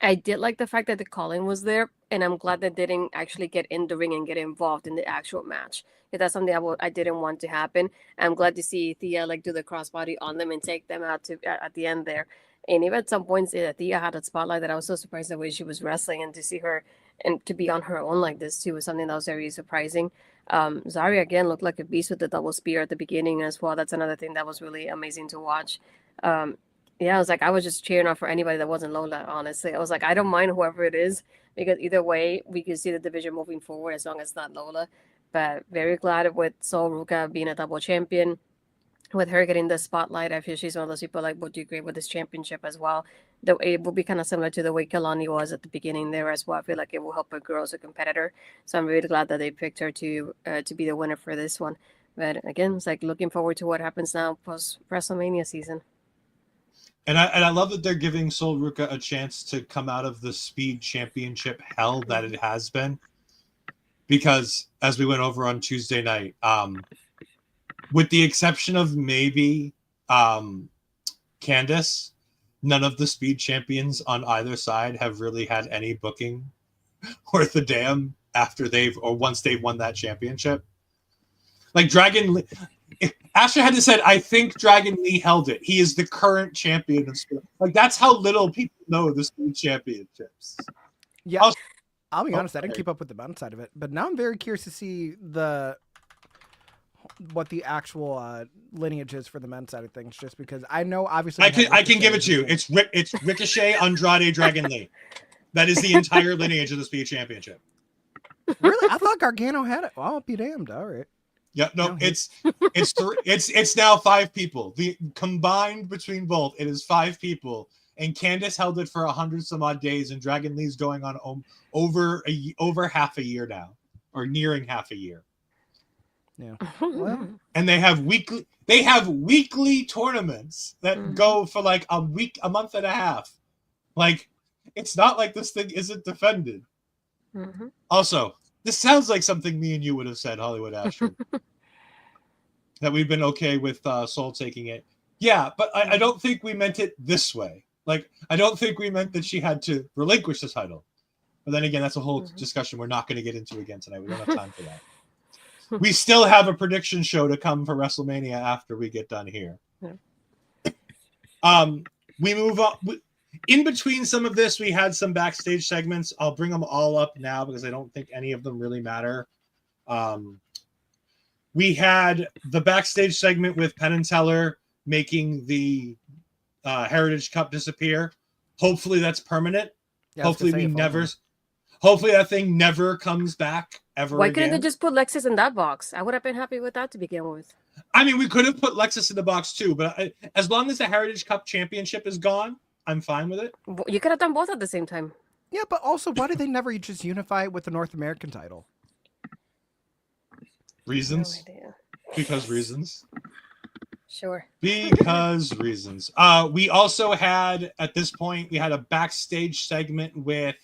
I did like the fact that the calling was there, and I'm glad that they didn't actually get in the ring and get involved in the actual match. Because that's something I didn't want to happen. I'm glad to see Thea like do the crossbody on them and take them out to at the end there. And even at some points, Thea had a spotlight that I was so surprised the way she was wrestling, and to see her and to be on her own like this too was something that was very surprising. Zaria again looked like a beast with the double spear at the beginning as well. That's another thing that was really amazing to watch. Yeah, I was just cheering off for anybody that wasn't Lola, honestly. I was like, I don't mind whoever it is, because either way, we can see the division moving forward as long as it's not Lola. But very glad with Sol Ruca being a double champion, with her getting the spotlight. I feel she's one of those people like would do great with this championship as well. it will be kind of similar to the way Kelani was at the beginning there as well. I feel like it will help her grow as a competitor. So I'm really glad that they picked her to be the winner for this one. But again, it's like looking forward to what happens now post WrestleMania season. And I love that they're giving Sol Ruca a chance to come out of the Speed Championship hell that it has been. Because as we went over on Tuesday night, with the exception of maybe Candice, none of the Speed champions on either side have really had any booking worth a damn after once they've won that championship. Like Dragon Lee, Asher had to said, I think Dragon Lee held it. He is the current champion of Speed. Like that's how little people know the Speed championships. Yeah, I'll be honest, I didn't keep up with the men's side of it, but now I'm very curious to see what the actual lineage is for the men's side of things, just because I know obviously I can give it to you. It's Ricochet, Andrade, Dragon Lee. That is the entire lineage of the Speed Championship. Really? I thought Gargano had it. Well, I'll be damned. All right. Yeah, no, it's now 5 people. The combined between both, it is 5 people. And Candice held it for 100 some odd days, and Dragon Lee's going on over half a year now, or nearing half a year. Yeah. Well, and they have weekly tournaments that go for like a month and a half. Like it's not like this thing isn't defended. Mm-hmm. Also, this sounds like something me and you would have said, Hollywood Asher. That we've been okay with Sol taking it. Yeah, but I don't think we meant it this way. Like, I don't think we meant that she had to relinquish the title. But then again, that's a whole discussion we're not going to get into again tonight. We don't have time for that. We still have a prediction show to come for WrestleMania after we get done here. Yeah. We move on. In between some of this, we had some backstage segments. I'll bring them all up now because I don't think any of them really matter. We had the backstage segment with Penn and Teller making the Heritage Cup disappear. Hopefully that's permanent. yeah, Hopefully that thing never comes back ever Why again. couldn't they just put Lexus in that box? I would have been happy with that to begin with. I mean, we could have put Lexus in the box too, but as long as the Heritage Cup championship is gone, I'm fine with it. You could have done both at the same time. yeah, but also, why did they never just unify it with the North American title? Reasons? No idea. Because reasons. Sure. Because reasons. We also had, at this point, we had a backstage segment with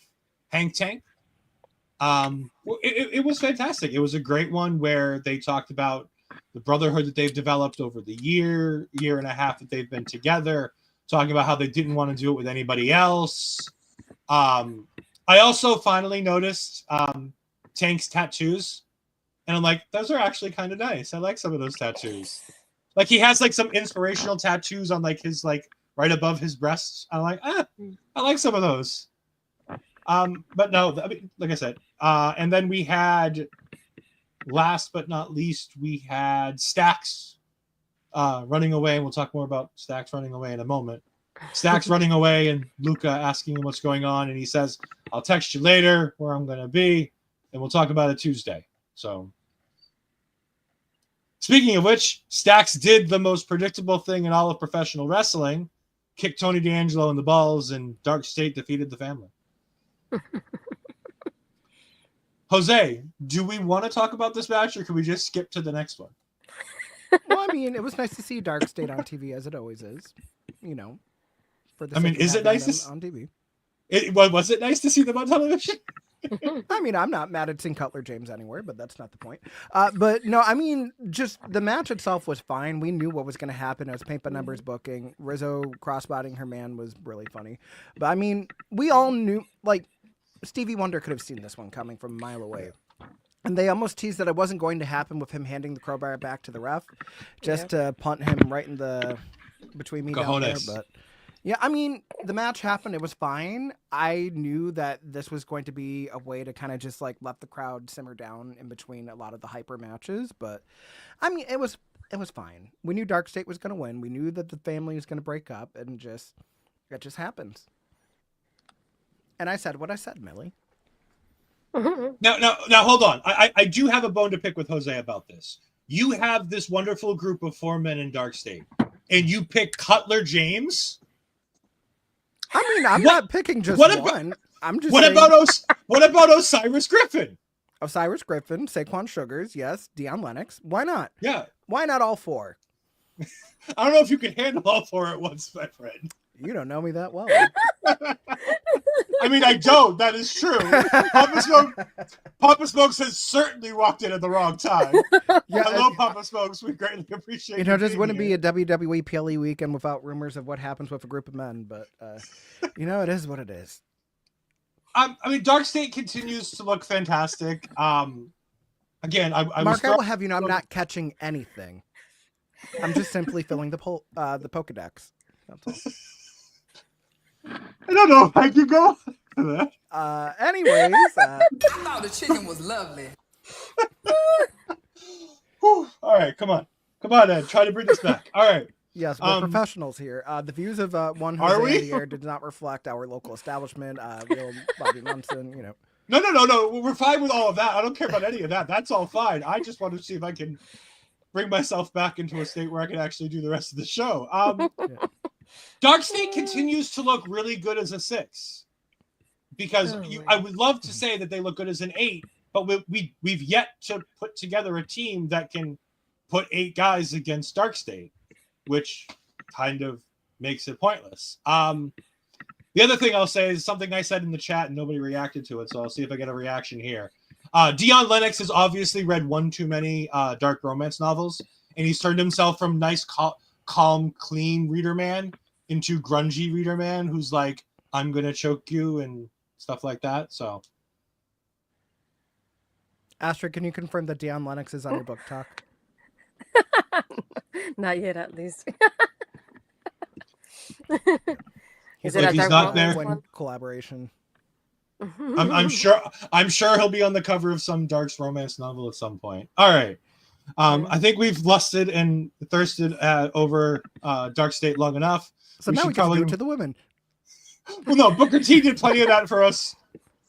Hank Tank. It was fantastic. It was a great one where they talked about the brotherhood that they've developed over the year and a half that they've been together, talking about how they didn't want to do it with anybody else. I also finally noticed Tank's tattoos, and I'm like, those are actually kind of nice. I like some of those tattoos. Like he has like some inspirational tattoos on like his like right above his breasts. I'm like, I like some of those. But no, I mean, like I said, and then we had, last but not least, we had Stacks running away, and we'll talk more about Stacks running away in a moment. Stacks running away, and Luca asking him what's going on, and he says, "I'll text you later where I'm going to be, and we'll talk about it Tuesday." So, speaking of which, Stacks did the most predictable thing in all of professional wrestling: kick Tony D'Angelo in the balls, and Dark State defeated the family. Jose, do we want to talk about this match, or can we just skip to the next one? Well, I mean, it was nice to see Dark State on TV, as it always is. You know, for the I mean, sake of is it having nice them to on TV? Was it nice to see them on television? I mean, I'm not mad at seeing Cutler James anywhere, but that's not the point. But no, I mean, just the match itself was fine. We knew what was going to happen. It was paint by numbers booking. Rizzo crossboding her man was really funny. But I mean, we all knew, like, Stevie Wonder could have seen this one coming from a mile away. And they almost teased that it wasn't going to happen with him handing the crowbar back to the ref, just to punt him right in the between me down there. But yeah, I mean, the match happened. It was fine. I knew that this was going to be a way to kind of just like let the crowd simmer down in between a lot of the hyper matches. But I mean, it was fine. We knew Dark State was going to win. We knew that the family was going to break up, and it just happens. And I said what I said, Millie. Now, hold on. I do have a bone to pick with Jose about this. You have this wonderful group of 4 men in Dark State, and you pick Cutler James. I mean, I'm What- not picking just what about- one. I'm just What saying about Osiris Griffin? Osiris Griffin, Saquon Sugars, yes, Deion Lennox. Why not? Yeah. Why not all four? I don't know if you can handle all four at once, my friend. You don't know me that well. I mean, I don't. That is true. Papa Smokes has certainly walked in at the wrong time. Yeah, Hello, Papa Smokes. We greatly appreciate you know, this being wouldn't here. be a WWE PLE weekend without rumors of what happens with a group of men, but you know, it is what it is. I mean, Dark State continues to look fantastic. Again, I was Mark, I will have you know, I'm not catching anything. I'm just simply filling the Pokedex. That's all. I don't know if I can go. Anyways, I thought the chicken was lovely. Whew. All right, come on, Ed. Try to bring this back. All right. yes, we're professionals here. The views of one Are Jose we? in the air did not reflect our local establishment. Real Bobby Munson, you know. No. We're fine with all of that. I don't care about any of that. That's all fine. I just want to see if I can bring myself back into a state where I can actually do the rest of the show. Yeah. Dark State continues to look really good as a 6 because I would love to say that they look good as an 8, but we've yet to put together a team that can put 8 guys against Dark State, which kind of makes it pointless. The other thing I'll say is something I said in the chat and nobody reacted to it, so I'll see if I get a reaction here. Deion Lennox has obviously read one too many dark romance novels, and he's turned himself from nice, calm, clean reader man into grungy reader man who's like, I'm gonna choke you and stuff like that. So, Astrid, can you confirm that Deion Lennox is on your book talk? Not yet, at least. He's it if a he's dark not romance there- one? Collaboration. I'm sure he'll be on the cover of some dark romance novel at some point. All right. I think we've lusted and thirsted over Dark State long enough. So now we can go to the women. Well, no, Booker T did plenty of that for us.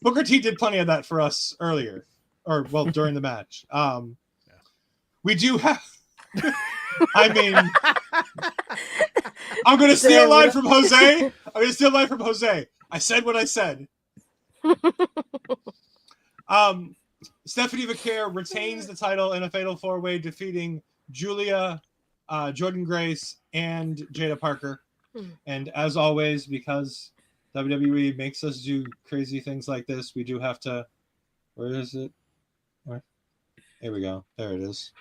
Booker T did plenty of that for us earlier, or well, during the match. We do have. I mean, I'm going to steal a line from Jose. I said what I said. Stephanie Vaquer retains the title in a fatal 4-way, defeating Giulia, Jordynne Grace, and Jaida Parker. And as always, because WWE makes us do crazy things like this, we do have to. Where is it? Where? Here we go. There it is.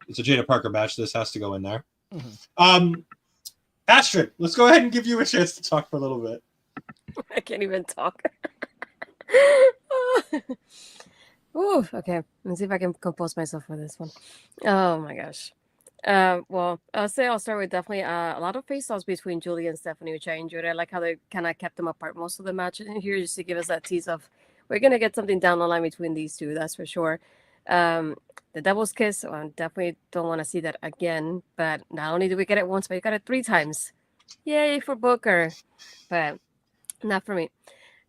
It's a Jaida Parker match. This has to go in there. Astrid, let's go ahead and give you a chance to talk for a little bit. I can't even talk. Ooh, okay. Let's see if I can compose myself for this one. Oh my gosh. Well, I'll start with definitely a lot of face-offs between Giulia and Stephanie, which I enjoyed. I like how they kind of kept them apart most of the match. And here just to give us that tease of we're gonna get something down the line between these two, that's for sure. The devil's kiss, I definitely don't want to see that again. But not only do we get it once, but we got it 3 times. Yay for Booker, but not for me.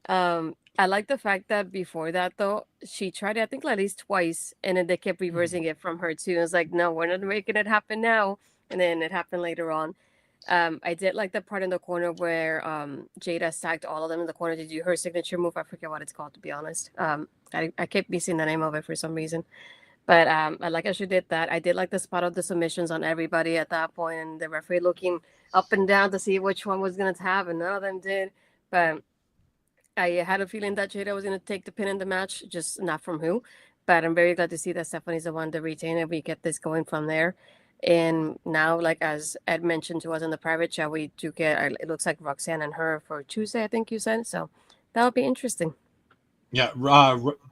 I like the fact that before that, though, she tried it, I think, at least twice, and then they kept reversing it from her, too. It was like, no, we're not making it happen now. And then it happened later on. I did like the part in the corner where Jaida stacked all of them in the corner to do her signature move. I forget what it's called, to be honest. I kept missing the name of it for some reason. But I like how she did that. I did like the spot of the submissions on everybody at that point, and the referee looking up and down to see which one was going to have, and none of them did. But I had a feeling that Jaida was going to take the pin in the match, just not from who. But I'm very glad to see that Stephanie's the one to retain it. We get this going from there. And now, like as Ed mentioned to us in the private chat, we do get, it looks like Roxanne and her for Tuesday, I think you said. So that'll be interesting. Yeah,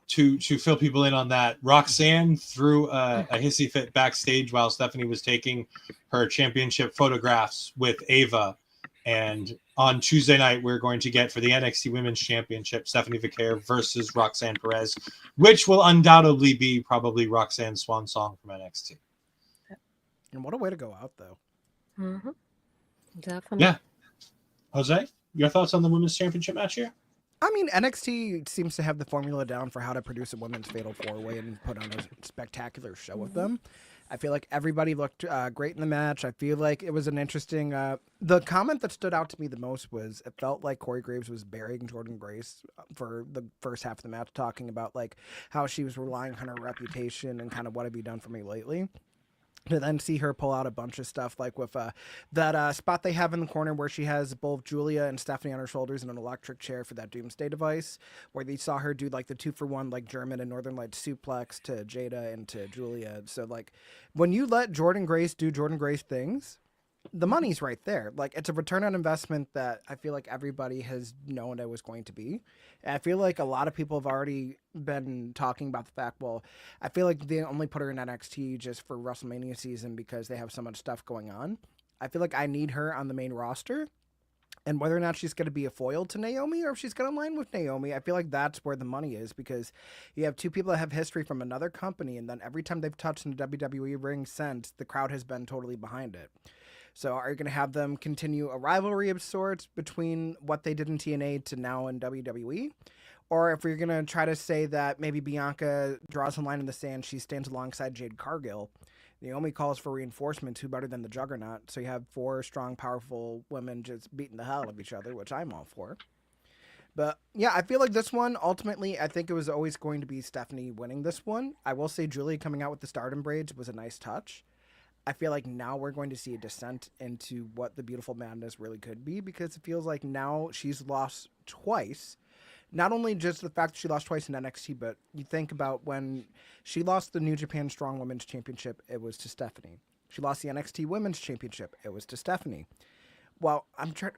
to fill people in on that, Roxanne threw a hissy fit backstage while Stephanie was taking her championship photographs with Ava. And on Tuesday night, we're going to get for the NXT Women's Championship, Stephanie Vaquer versus Roxanne Perez, which will undoubtedly be probably Roxanne's swan song from NXT. And what a way to go out, though. Mm-hmm. Definitely. Yeah. Jose, your thoughts on the Women's Championship match here? I mean, NXT seems to have the formula down for how to produce a women's fatal 4-way and put on a spectacular show with them. I feel like everybody looked great in the match. I feel like it was an interesting. The comment that stood out to me the most was it felt like Corey Graves was burying Jordynne Grace for the first half of the match, talking about like how she was relying on her reputation and kind of what have you done for me lately. To then see her pull out a bunch of stuff like with that spot they have in the corner where she has both Giulia and Stephanie on her shoulders in an electric chair for that Doomsday device, where they saw her do like the 2-for-1 like German and Northern Lights suplex to Jaida and to Giulia. So like when you let Jordynne Grace do Jordynne Grace things, the money's right there. Like it's a return on investment that I feel like everybody has known it was going to be. And I feel like a lot of people have already been talking about the fact, well, I feel like they only put her in NXT just for WrestleMania season because they have so much stuff going on. I feel like I need her on the main roster. And whether or not she's going to be a foil to Naomi or if she's going to align with Naomi, I feel like that's where the money is, because you have two people that have history from another company, and then every time they've touched in the WWE ring since, the crowd has been totally behind it. So are you going to have them continue a rivalry of sorts between what they did in TNA to now in WWE? Or if we're going to try to say that maybe Bianca draws a line in the sand, she stands alongside Jade Cargill. Naomi calls for reinforcements, who better than the Juggernaut? So you have 4 strong, powerful women just beating the hell out of each other, which I'm all for. But yeah, I feel like this one, ultimately, I think it was always going to be Stephanie winning this one. I will say Giulia coming out with the Stardom braids was a nice touch. I feel like now we're going to see a descent into what the Beautiful Madness really could be, because it feels like now she's lost twice. Not only just the fact that she lost twice in NXT, but you think about when she lost the New Japan Strong Women's Championship, it was to Stephanie. She lost the NXT Women's Championship, it was to Stephanie. Well, I'm trying...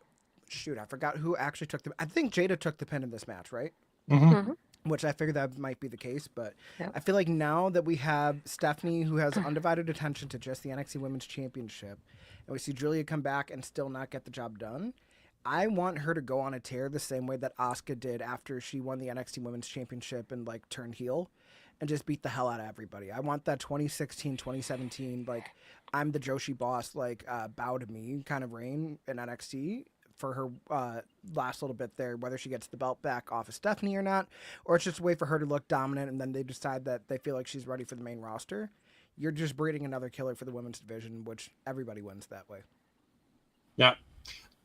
Shoot, I forgot who actually took the... I think Jaida took the pin in this match, right? Mm-hmm. Which I figured that might be the case, but Yep. I feel like now that we have Stephanie, who has undivided attention to just the NXT Women's Championship, and we see Giulia come back and still not get the job done, I want her to go on a tear the same way that Asuka did after she won the NXT Women's Championship and like turned heel and just beat the hell out of everybody. I want that 2016, 2017, like I'm the Joshi boss, like bow to me kind of reign in NXT for her last little bit there, whether she gets the belt back off of Stephanie or not, or it's just a way for her to look dominant and then they decide that they feel like she's ready for the main roster. You're just breeding another killer for the women's division, which everybody wins that way. Yeah.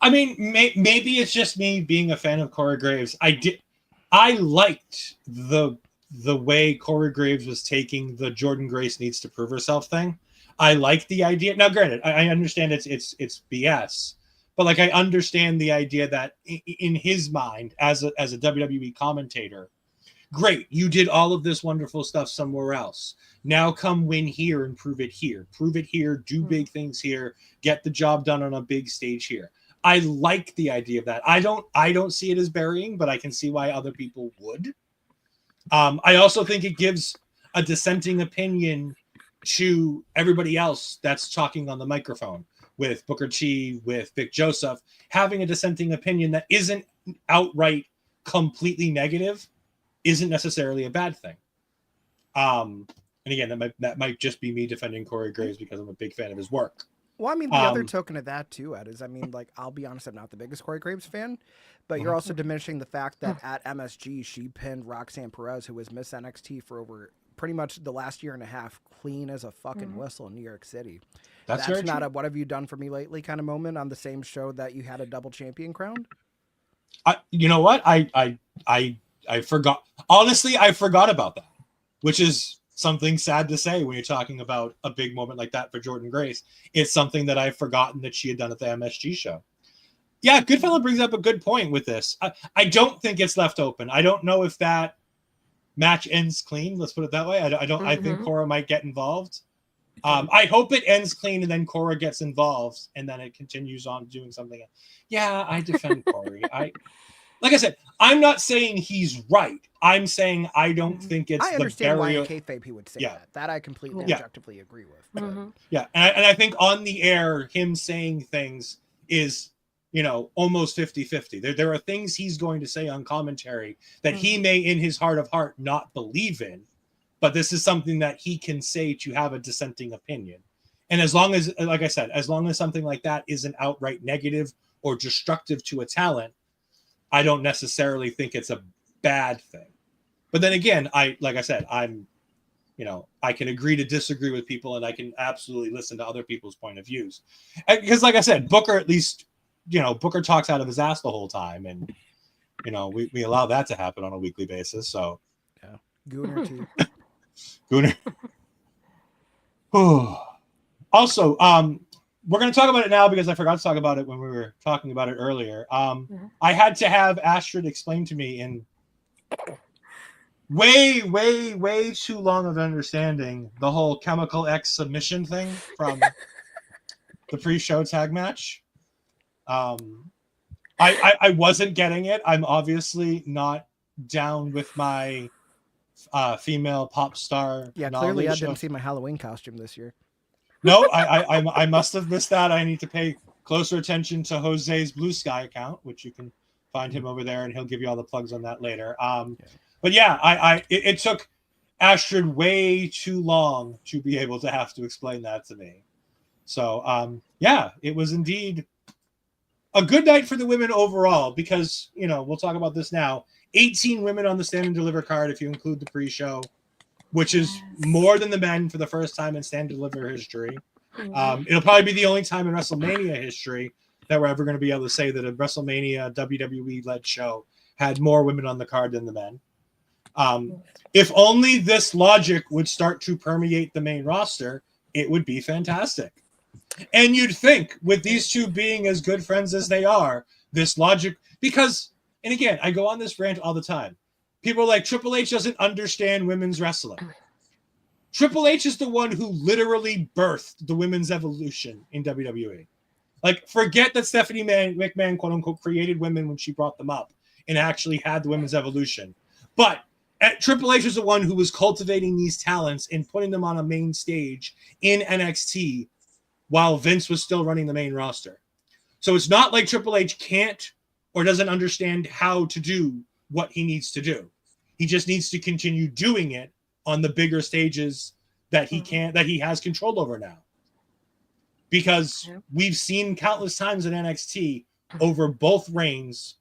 I mean, maybe it's just me being a fan of Corey Graves. I liked the way Corey Graves was taking the Jordynne Grace needs to prove herself thing. I like the idea. Now, granted, I understand it's BS, but like I understand the idea that in his mind, as a WWE commentator, great, you did all of this wonderful stuff somewhere else. Now come win here and prove it here. Prove it here. Do big things here. Get the job done on a big stage here. I like the idea of that. I don't see it as burying, but I can see why other people would. I also think it gives a dissenting opinion to everybody else that's talking on the microphone, with Booker T, with Vic Joseph, having a dissenting opinion that isn't outright completely negative isn't necessarily a bad thing. And again, that might just be me defending Corey Graves because I'm a big fan of his work. Well, I mean, the other token of that, too, Ed, is, I mean, like, I'll be honest, I'm not the biggest Corey Graves fan, but you're also diminishing the fact that at MSG, she pinned Roxanne Perez, who was Miss NXT for over pretty much the last year and a half, clean as a fucking whistle in New York City. That's not a what have you done for me lately kind of moment on the same show that you had a double champion crowned. You know what? I forgot. Honestly, I forgot about that, which is something sad to say when you're talking about a big moment like that for Jordynne Grace. It's something that I've forgotten that she had done at the MSG show. Yeah, Goodfellow brings up a good point with this. I don't think it's left open. I don't know if that match ends clean. Let's put it that way. I think Cora might get involved. I hope it ends clean and then Cora gets involved and then it continues on doing something. Yeah, I defend Corey. Like I said, I'm not saying he's right. I'm saying I don't think it's I understand the why barrier. in kayfabe he would say that. That I completely objectively agree with. Yeah, and I think on the air, him saying things is, almost 50-50. There are things he's going to say on commentary that he may, in his heart of heart, not believe in, but this is something that he can say to have a dissenting opinion. And as long as, like I said, as long as something like that isn't outright negative or destructive to a talent, I don't necessarily think it's a bad thing. But then again, like I said, I'm I can agree to disagree with people, and I can absolutely listen to other people's point of views. Because, like I said, Booker at least, Booker talks out of his ass the whole time, and we allow that to happen on a weekly basis. So, Yeah, Gooner too. Gooner. Also, we're going to talk about it now because I forgot to talk about it when we were talking about it earlier. I had to have Astrid explain to me in way too long of understanding the whole Chemical X submission thing from the pre-show tag match. I wasn't getting it. I'm obviously not down with my female pop star. Yeah, clearly I didn't see my Halloween costume this year. No, I must have missed that. I need to pay closer attention to Jose's Blue Sky account, which you can find him over there, and he'll give you all the plugs on that later. But yeah, it took Astrid way too long to be able to have to explain that to me. So yeah, it was indeed a good night for the women overall because we'll talk about this now. 18 women on the Stand and Deliver card if you include the pre-show, which is more than the men for the first time in Stand and Deliver history. It'll probably be the only time in WrestleMania history that we're ever going to be able to say that a WrestleMania WWE-led show had more women on the card than the men. If only this logic would start to permeate the main roster, it would be fantastic. And you'd think, with these two being as good friends as they are, this logic, because, and again, I go on this rant all the time. People are like, Triple H doesn't understand women's wrestling. Triple H is the one who literally birthed the women's evolution in WWE. Like, forget that Stephanie McMahon, quote unquote, created women when she brought them up and actually had the women's evolution. But Triple H was the one who was cultivating these talents and putting them on a main stage in NXT while Vince was still running the main roster. So it's not like Triple H can't or doesn't understand how to do what he needs to do. He just needs to continue doing it on the bigger stages that he has control over now. Because we've seen countless times in NXT over both regimes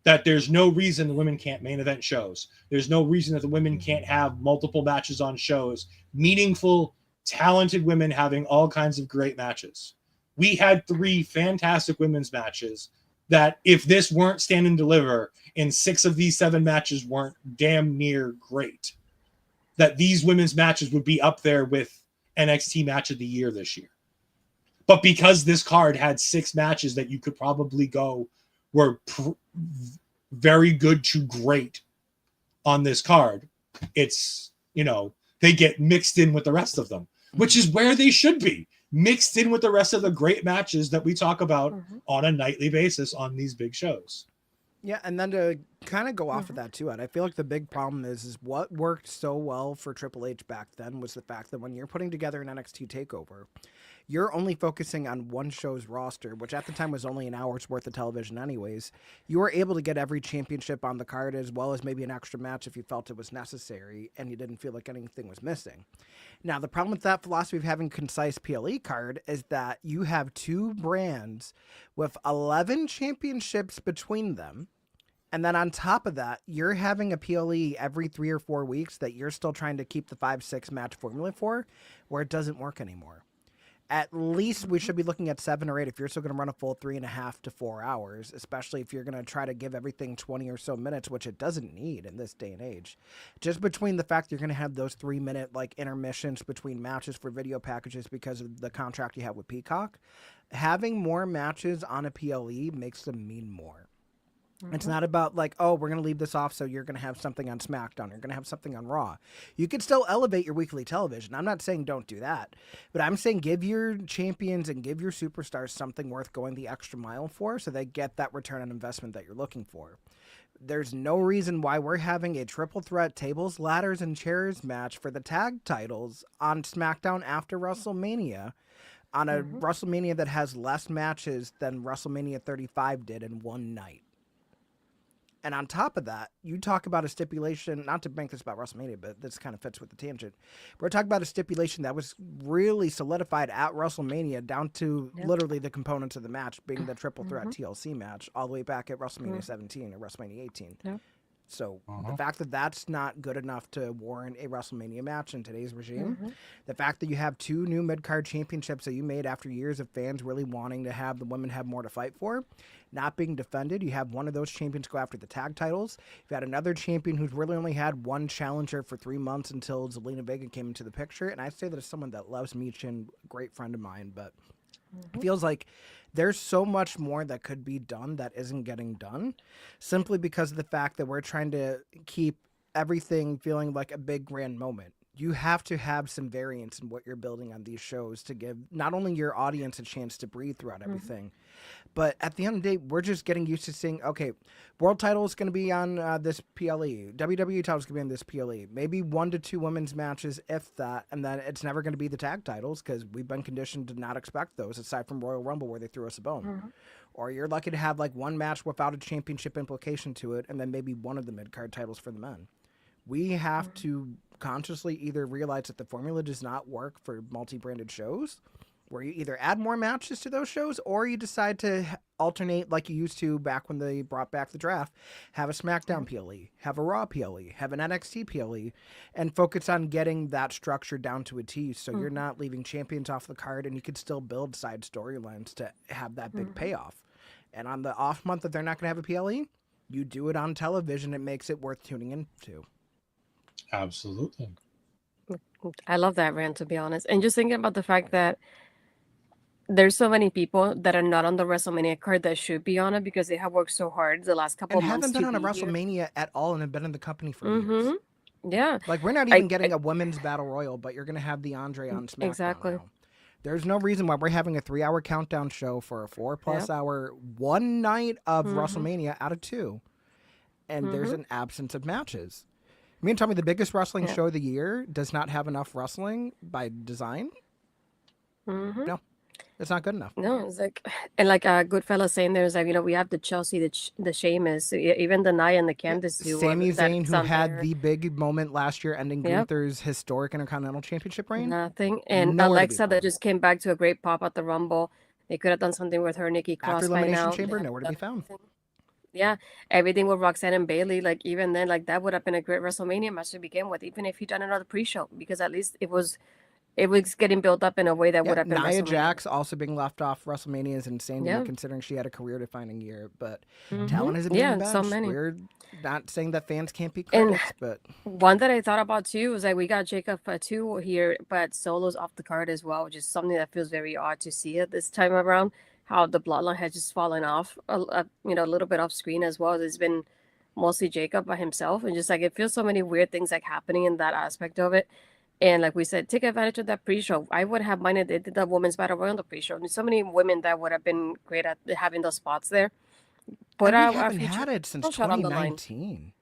that there's no reason the women can't main event shows. There's no reason that the women can't have multiple matches on shows, meaningful, talented women having all kinds of great matches. We had 3 fantastic women's matches that if this weren't Stand and Deliver and 6 of these 7 matches weren't damn near great, that these women's matches would be up there with NXT Match of the Year this year. But because this card had 6 matches that you could probably go were very good to great on this card, it's, they get mixed in with the rest of them, which is where they should be. Mixed in with the rest of the great matches that we talk about on a nightly basis on these big shows. Yeah, and then to kind of go off of that too, Ed, I feel like the big problem is what worked so well for Triple H back then was the fact that when you're putting together an NXT takeover, you're only focusing on one show's roster, which at the time was only an hour's worth of television anyways. You were able to get every championship on the card as well as maybe an extra match if you felt it was necessary and you didn't feel like anything was missing. Now, the problem with that philosophy of having concise PLE card is that you have 2 brands with 11 championships between them. And then on top of that, you're having a PLE every 3 or 4 weeks that you're still trying to keep the 5-6 match formula for, where it doesn't work anymore. At least we should be looking at 7 or 8 if you're still going to run a full 3.5 to 4 hours, especially if you're going to try to give everything 20 or so minutes, which it doesn't need in this day and age. Just between the fact you're going to have those 3-minute like intermissions between matches for video packages because of the contract you have with Peacock, having more matches on a PLE makes them mean more. It's not about like, oh, we're going to leave this off so you're going to have something on SmackDown. You're going to have something on Raw. You can still elevate your weekly television. I'm not saying don't do that. But I'm saying give your champions and give your superstars something worth going the extra mile for so they get that return on investment that you're looking for. There's no reason why we're having a triple threat tables, ladders, and chairs match for the tag titles on SmackDown after WrestleMania on a WrestleMania that has less matches than WrestleMania 35 did in one night. And on top of that, you talk about a stipulation, not to make this about WrestleMania, but this kind of fits with the tangent. We're talking about a stipulation that was really solidified at WrestleMania down to literally the components of the match being the triple threat TLC match all the way back at WrestleMania 17 or WrestleMania 18. So the fact that that's not good enough to warrant a WrestleMania match in today's regime, the fact that you have 2 new mid-card championships that you made after years of fans really wanting to have the women have more to fight for, not being defended. You have one of those champions go after the tag titles. You've had another champion who's really only had one challenger for 3 months until Zelina Vega came into the picture. And I say that as someone that loves Michin, great friend of mine, but it feels like there's so much more that could be done that isn't getting done simply because of the fact that we're trying to keep everything feeling like a big grand moment. You have to have some variance in what you're building on these shows to give not only your audience a chance to breathe throughout everything, but at the end of the day, we're just getting used to seeing, okay, world title is going to be on this PLE. WWE title is going to be on this PLE. Maybe 1 to 2 women's matches, if that, and then it's never going to be the tag titles because we've been conditioned to not expect those aside from Royal Rumble where they threw us a bone. Or you're lucky to have like one match without a championship implication to it and then maybe one of the mid-card titles for the men. We have to consciously either realize that the formula does not work for multi-branded shows, where you either add more matches to those shows or you decide to alternate like you used to back when they brought back the draft, have a SmackDown PLE, have a Raw PLE, have an NXT PLE, and focus on getting that structure down to a T so you're not leaving champions off the card and you could still build side storylines to have that big payoff. And on the off month that they're not going to have a PLE, you do it on television. It makes it worth tuning into. Absolutely. I love that rant, to be honest. And just thinking about the fact that there's so many people that are not on the WrestleMania card that should be on it because they have worked so hard the last couple And of months. haven't been on a be here. WrestleMania at all and have been in the company for years. Yeah. Like, we're not even getting a women's battle royal, but you're going to have the Andre on SmackDown Exactly. now. There's no reason why we're having a 3-hour countdown show for a 4+ hour one night of WrestleMania out of 2. And there's an absence of matches. You mean tell me the biggest wrestling show of the year does not have enough wrestling by design? No, it's not good enough. No, it's like, and like a good fella saying there's like, we have the Chelsea, the Sheamus, even the Nia and the Candice too. Sami Zayn, who had the big moment last year ending Gunther's historic Intercontinental Championship reign. Nothing. And Nowhere to be Alexa that found. just came back to a great pop at the Rumble. They could have done something with her, Nikki Cross After by Elimination now. Chamber, nowhere to be found. Yeah, everything with Roxanne and Bailey, like even then, like that would have been a great WrestleMania match to begin with, even if you done another pre-show, because at least it was getting built up in a way that would have been Nia WrestleMania. Jax also being left off WrestleMania is insane to me, considering she had a career-defining year. But talent isn't being benched. so many. We're not saying that fans can't be credits, but One that I thought about too was like we got Jacob Fatu here, but Solo's off the card as well, which is something that feels very odd to see it this time around. How the bloodline has just fallen off, a little bit off screen as well. It's been mostly Jacob by himself, and just like it feels so many weird things like happening in that aspect of it. And like we said, take advantage of that pre-show. I would have minded they did the women's battle royal on the pre-show. There's so many women that would have been great at having those spots there. But we haven't had it since 2019.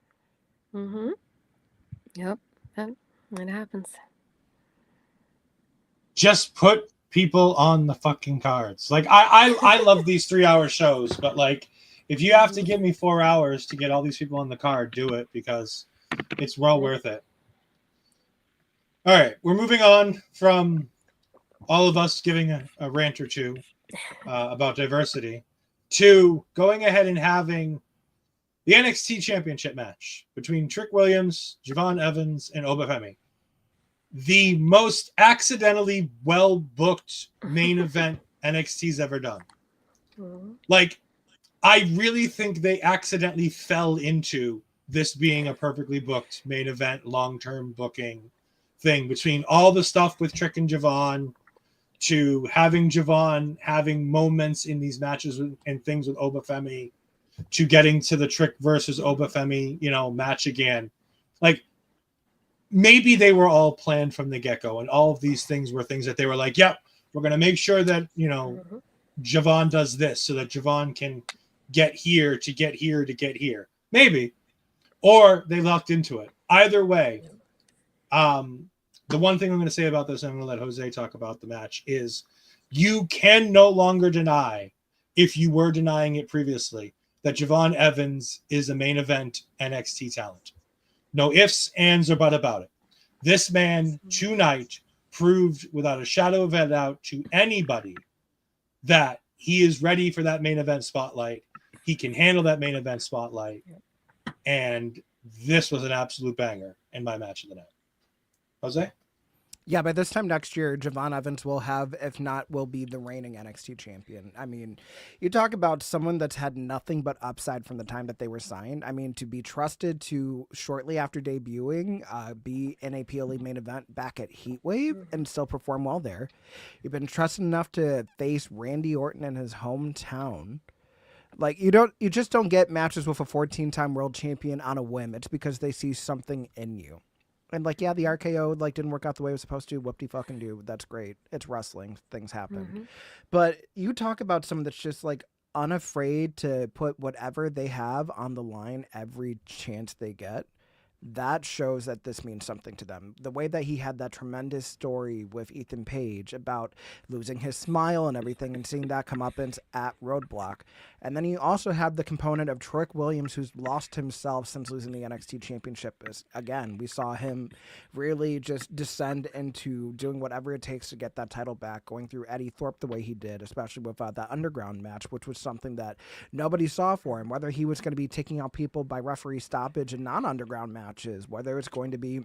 Yep, it happens. Just put people on the fucking cards. Like I love these 3-hour shows, but like if you have to give me 4 hours to get all these people on the card, do it because it's well worth it. All right, we're moving on from all of us giving a rant or two about diversity to going ahead and having the NXT Championship match between Trick Williams, Javon Evans, and Oba Femi. The most accidentally well-booked main event NXT's ever done. Like, I really think they accidentally fell into this being a perfectly booked main event, long-term booking thing between all the stuff with Trick and Javon to having Javon having moments in these matches and things with Oba Femi to getting to the Trick versus Oba Femi, match again. Like, maybe they were all planned from the get-go, and all of these things were things that they were like, yep, we're going to make sure that, Javon does this so that Javon can get here to get here to get here. Maybe. Or they lucked into it. Either way, the one thing I'm going to say about this, and I'm going to let Jose talk about the match, is you can no longer deny, if you were denying it previously, that Javon Evans is a main event NXT talent. No ifs, ands, or but about it. This man tonight proved without a shadow of a doubt to anybody that he is ready for that main event spotlight. He can handle that main event spotlight. And this was an absolute banger in my match of the night. Jose? Yeah, by this time next year, Javon Evans will have, if not, will be the reigning NXT champion. I mean, you talk about someone that's had nothing but upside from the time that they were signed. I mean, to be trusted to, shortly after debuting, be in a PLE main event back at Heatwave and still perform well there. You've been trusted enough to face Randy Orton in his hometown. Like, you just don't get matches with a 14-time world champion on a whim. It's because they see something in you. And like, yeah, the RKO like didn't work out the way it was supposed to. Whoop-de fucking do. That's great. It's wrestling. Things happen. But you talk about someone that's just like unafraid to put whatever they have on the line every chance they get. That shows that this means something to them. The way that he had that tremendous story with Ethan Page about losing his smile and everything and seeing that come up at Roadblock. And then you also have the component of Trick Williams, who's lost himself since losing the NXT Championship. Again, we saw him really just descend into doing whatever it takes to get that title back, going through Eddie Thorpe the way he did, especially with that Underground match, which was something that nobody saw for him, whether he was going to be taking out people by referee stoppage and non-Underground matches, whether it's going to be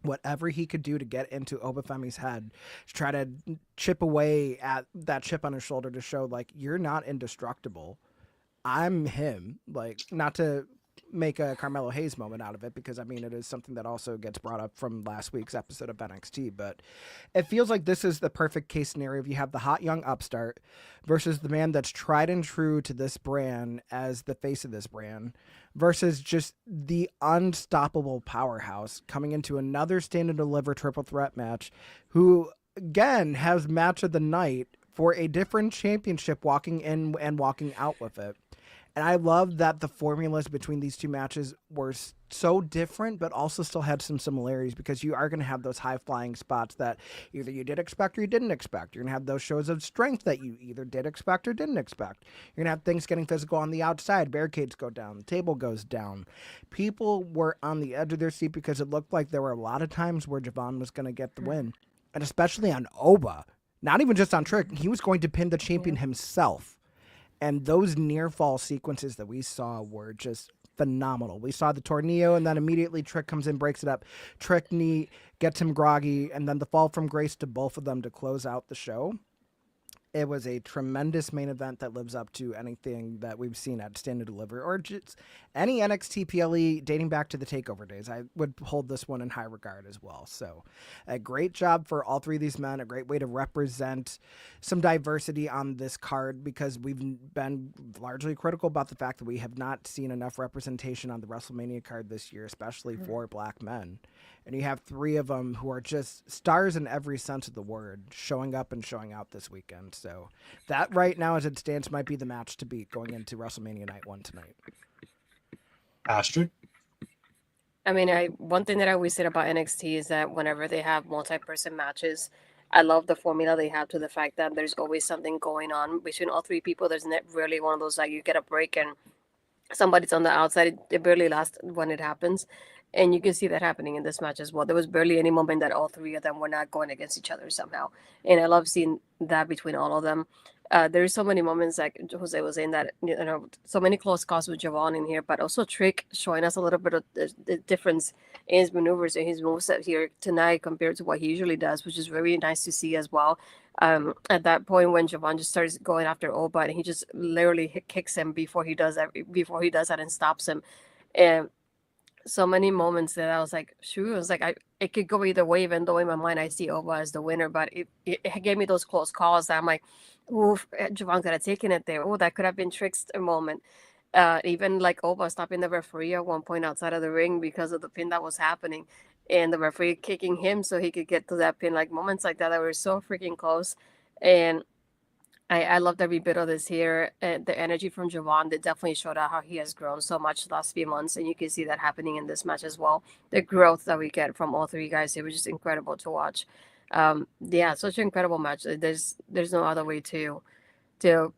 whatever he could do to get into Obafemi's head, to try to chip away at that chip on his shoulder to show, like, you're not indestructible. I'm him. Like, not to make a Carmelo Hayes moment out of it, because, I mean, it is something that also gets brought up from last week's episode of NXT, but it feels like this is the perfect case scenario. If you have the hot young upstart versus the man that's tried and true to this brand as the face of this brand, versus just the unstoppable powerhouse coming into another Stand and Deliver triple threat match, who, again, has match of the night for a different championship, walking in and walking out with it. And I love that the formulas between these two matches were so different, but also still had some similarities, because you are going to have those high-flying spots that either you did expect or you didn't expect. You're going to have those shows of strength that you either did expect or didn't expect. You're going to have things getting physical on the outside. Barricades go down. The table goes down. People were on the edge of their seat because it looked like there were a lot of times where Javon was going to get the win, and especially on Oba. Not even just on Trick. He was going to pin the champion himself. And those near fall sequences that we saw were just phenomenal. We saw the tornado, and then immediately Trick comes in, breaks it up. Trick knee gets him groggy, and then the fall from grace to both of them to close out the show. It was a tremendous main event that lives up to anything that we've seen at Stand and Deliver, or just any NXT PLE dating back to the TakeOver days. I would hold this one in high regard as well. So a great job for all three of these men, a great way to represent some diversity on this card, because we've been largely critical about the fact that we have not seen enough representation on the WrestleMania card this year, especially for black men. And you have three of them who are just stars in every sense of the word, showing up and showing out this weekend. So that right now, as it stands, might be the match to beat going into WrestleMania Night 1 tonight. Astrid? I mean, one thing that I always say about NXT is that whenever they have multi-person matches, I love the formula they have, to the fact that there's always something going on between all three people. There's not really one of those, like, you get a break and somebody's on the outside. It barely lasts when it happens. And you can see that happening in this match as well. There was barely any moment that all three of them were not going against each other somehow. And I love seeing that between all of them. There's so many moments, like Jose was saying, that, you know, so many close calls with Javon in here, but also Trick showing us a little bit of the difference in his maneuvers and his moveset here tonight compared to what he usually does, which is very nice to see as well. At that point when Javon just starts going after Oba, and he just literally kicks him before he does that and stops him. And so many moments that I was like, shoot, it was like, it could go either way, even though in my mind I see Oba as the winner, but it gave me those close calls that I'm like, oof, Javon could have taken it there. Oh, that could have been Trick's moment. Even like Oba stopping the referee at one point outside of the ring because of the pin that was happening, and the referee kicking him so he could get to that pin. Like, moments like that were so freaking close. And I loved every bit of this here. The energy from Javon that definitely showed out how he has grown so much the last few months, and you can see that happening in this match as well. The growth that we get from all three guys, it was just incredible to watch. Yeah, such an incredible match. There's no other way to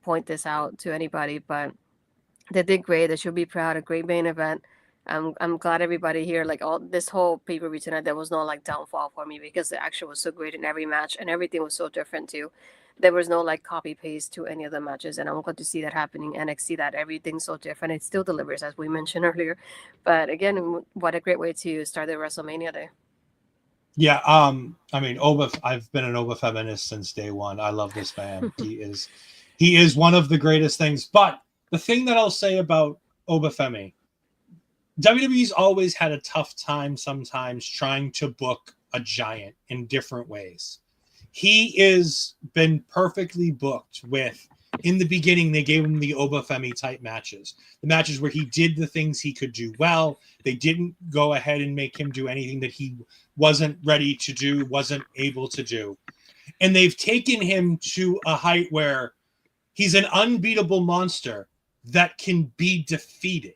point this out to anybody, but they did great. They should be proud. A great main event. I'm glad everybody here, like all this whole pay-per-view tonight, there was no like downfall for me because the action was so great in every match and everything was so different too. There was no like copy paste to any of the matches, and I'm glad to see that happening. NXT, that everything's so different. It still delivers, as we mentioned earlier. But again, what a great way to start the WrestleMania day. Yeah, I mean, I've been an Oba feminist since day one. I love this man. He is one of the greatest things. But the thing that I'll say about Oba Femi, WWE's always had a tough time sometimes trying to book a giant in different ways. He is been perfectly booked with, in the beginning, they gave him the Oba Femi type matches. The matches where he did the things he could do well. They didn't go ahead and make him do anything that he wasn't ready to do, wasn't able to do. And they've taken him to a height where he's an unbeatable monster that can be defeated.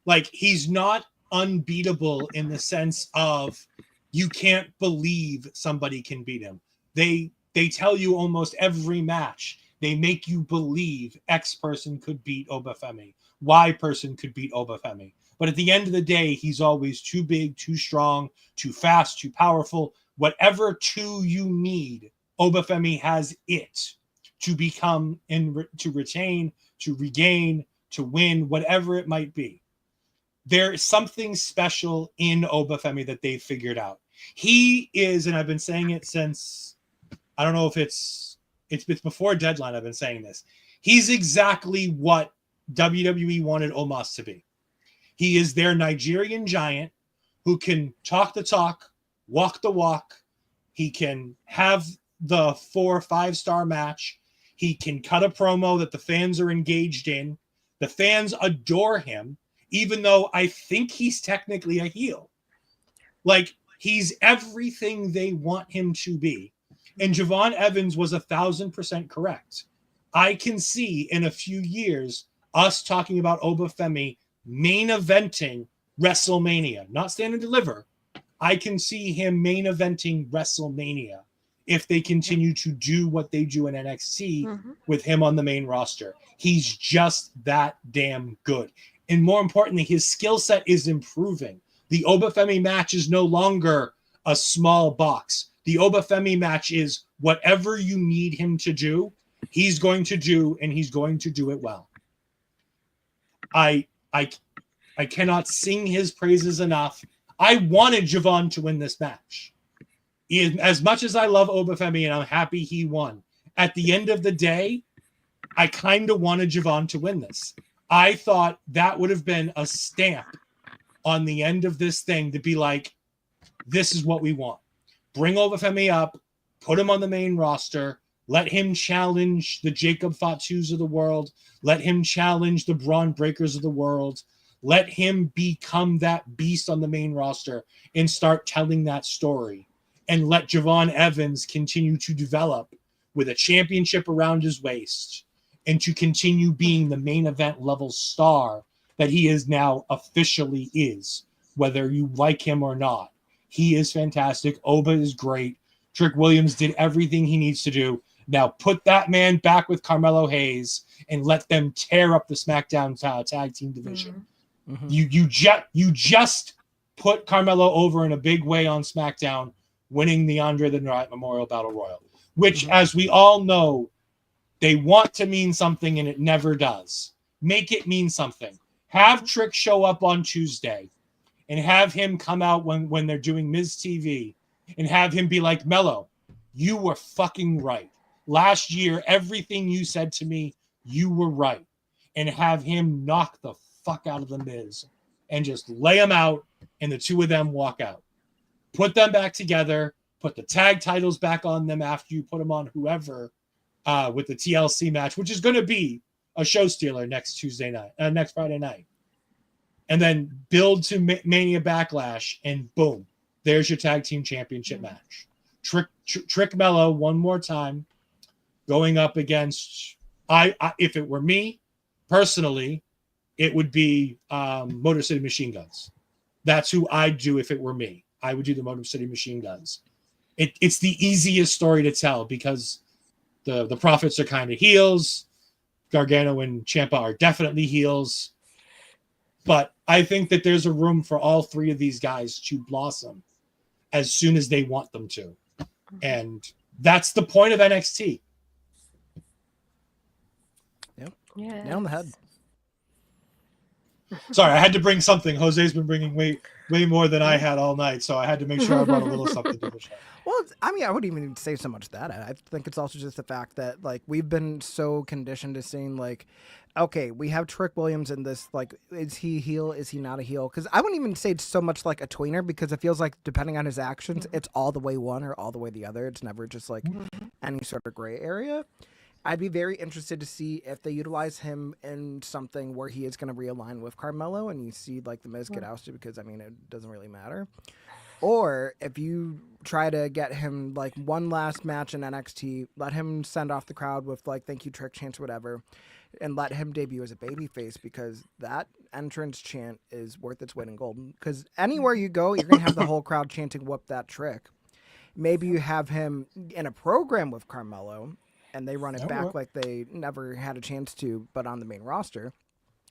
Like, he's not unbeatable in the sense of you can't believe somebody can beat him. They tell you almost every match, they make you believe X person could beat Oba Femi, Y person could beat Oba Femi. But at the end of the day, he's always too big, too strong, too fast, too powerful. Whatever two you need, Oba Femi has it to become, to retain, to regain, to win, whatever it might be. There's something special in Oba Femi that they've figured out. He is, and I've been saying it since, I don't know if it's before Deadline, I've been saying this. He's exactly what WWE wanted Omos to be. He is their Nigerian giant who can talk the talk, walk the walk. He can have the 4 or 5-star match. He can cut a promo that the fans are engaged in. The fans adore him, even though I think he's technically a heel. Like, he's everything they want him to be. And Javon Evans was 1,000% correct. I can see in a few years us talking about Oba Femi main eventing WrestleMania, not Stand and Deliver. I can see him main eventing WrestleMania if they continue to do what they do in NXT with him on the main roster. He's just that damn good. And more importantly, his skill set is improving. The Oba Femi match is no longer a small box. The Oba Femi match is whatever you need him to do, he's going to do, and he's going to do it well. I cannot sing his praises enough. I wanted Javon to win this match. As much as I love Oba Femi and I'm happy he won, at the end of the day, I kind of wanted Javon to win this. I thought that would have been a stamp on the end of this thing to be like, this is what we want. Bring Oba Femi up, put him on the main roster, let him challenge the Jacob Fatus of the world, let him challenge the Braun Breakers of the world, let him become that beast on the main roster and start telling that story, and let Javon Evans continue to develop with a championship around his waist and to continue being the main event level star that he is now officially is, whether you like him or not. He is fantastic. Oba is great. Trick Williams did everything he needs to do. Now put that man back with Carmelo Hayes and let them tear up the SmackDown tag team division. You just put Carmelo over in a big way on SmackDown, winning the Andre the Giant Memorial Battle Royal, which, as we all know, they want to mean something and it never does. Make it mean something. Have Trick show up on Tuesday and have him come out when they're doing Miz TV and have him be like, Mello, you were fucking right. Last year, everything you said to me, you were right. And have him knock the fuck out of the Miz and just lay him out and the two of them walk out. Put them back together. Put the tag titles back on them after you put them on whoever with the TLC match, which is going to be a show stealer next Friday night. And then build to Mania Backlash, and boom, there's your tag team championship match. Trick Mello one more time, going up against. If it were me, personally, it would be Motor City Machine Guns. That's who I'd do if it were me. I would do the Motor City Machine Guns. It's the easiest story to tell because the Profits are kind of heels. Gargano and Ciampa are definitely heels. But I think that there's a room for all three of these guys to blossom as soon as they want them to. And that's the point of NXT. Yep. Yeah. Nail on the head. Sorry, I had to bring something. Jose's been bringing way more than I had all night, so I had to make sure I brought a little something to the show. Well, I mean, I wouldn't even say so much that. I think it's also just the fact that, like, we've been so conditioned to seeing, like, okay, we have Trick Williams in this, like, is he a heel? Is he not a heel? Because I wouldn't even say it's so much like a tweener, because it feels like, depending on his actions, it's all the way one or all the way the other. It's never just, like, any sort of gray area. I'd be very interested to see if they utilize him in something where he is going to realign with Carmelo and you see, like, the Miz get ousted because, I mean, it doesn't really matter. Or if you try to get him, like, one last match in NXT, let him send off the crowd with, like, thank you, Trick chants, whatever, and let him debut as a babyface, because that entrance chant is worth its weight in gold. Because anywhere you go, you're going to have the whole crowd chanting, whoop that Trick. Maybe you have him in a program with Carmelo, and they run it back like they never had a chance to, but on the main roster.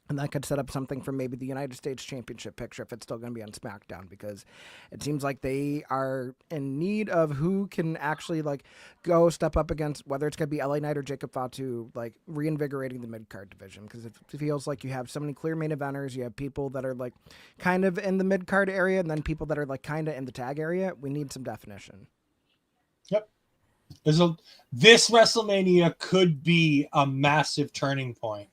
And that could set up something for maybe the United States Championship picture if it's still going to be on SmackDown, because it seems like they are in need of who can actually, like, go step up against, whether it's going to be LA Knight or Jacob Fatu, like, reinvigorating the mid-card division, because it feels like you have so many clear main eventers. You have people that are, like, kind of in the mid-card area, and then people that are, like, kind of in the tag area. We need some definition. Yep. This WrestleMania could be a massive turning point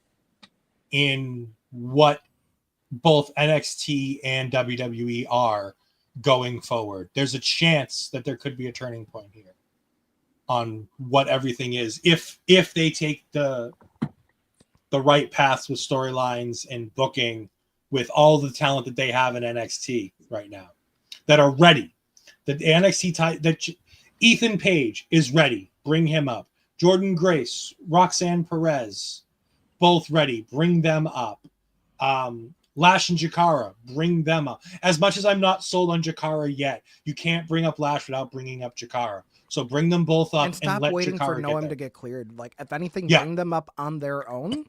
in what both NXT and WWE are going forward. There's a chance that there could be a turning point here on what everything is if they take the right paths with storylines and booking with all the talent that they have in NXT right now that are ready. That NXT Ethan Page is ready. Bring him up. Jordynne Grace, Roxanne Perez, both ready. Bring them up. Lash and Jakara, bring them up. As much as I'm not sold on Jakara yet, you can't bring up Lash without bringing up Jakara. So bring them both up and stop let waiting Jakara for Noam to get cleared. Like, if anything, bring them up on their own.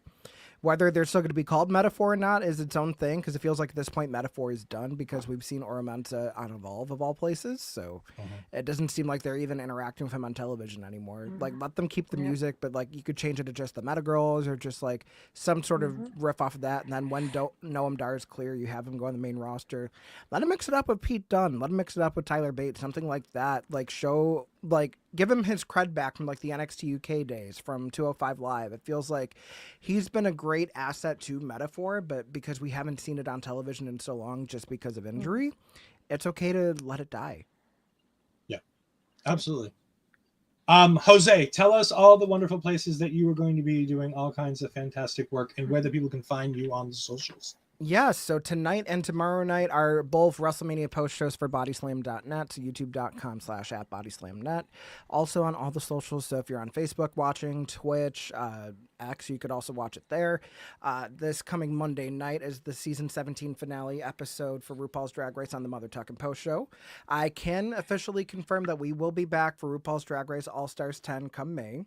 Whether they're still going to be called Metaphor or not is its own thing, because it feels like at this point Metaphor is done, because we've seen Oro Mensah on Evolve of all places, so it doesn't seem like they're even interacting with him on television anymore. Like, let them keep the music, but, like, you could change it to just the Meta Girls or just, like, some sort of riff off of that, and then when Noam Dar is clear, you have him go on the main roster. Let him mix it up with Pete Dunne. Let him mix it up with Tyler Bates, something like that. Like, show, like, give him his cred back from, like, the NXT UK days from 205 Live. It feels like he's been a great asset to Metaphor, but because we haven't seen it on television in so long just because of injury, it's okay to let it die. Yeah, absolutely. Jose, tell us all the wonderful places that you are going to be doing all kinds of fantastic work and where the people can find you on the socials. Yes, so tonight and tomorrow night are both WrestleMania post shows for bodyslam.net, so youtube.com/@bodyslamnet. Also on all the socials, so if you're on Facebook watching, Twitch, X, you could also watch it there. This coming Monday night is the season 17 finale episode for RuPaul's Drag Race on the Mother Tuckin' post show. I can officially confirm that we will be back for RuPaul's Drag Race All Stars 10 come May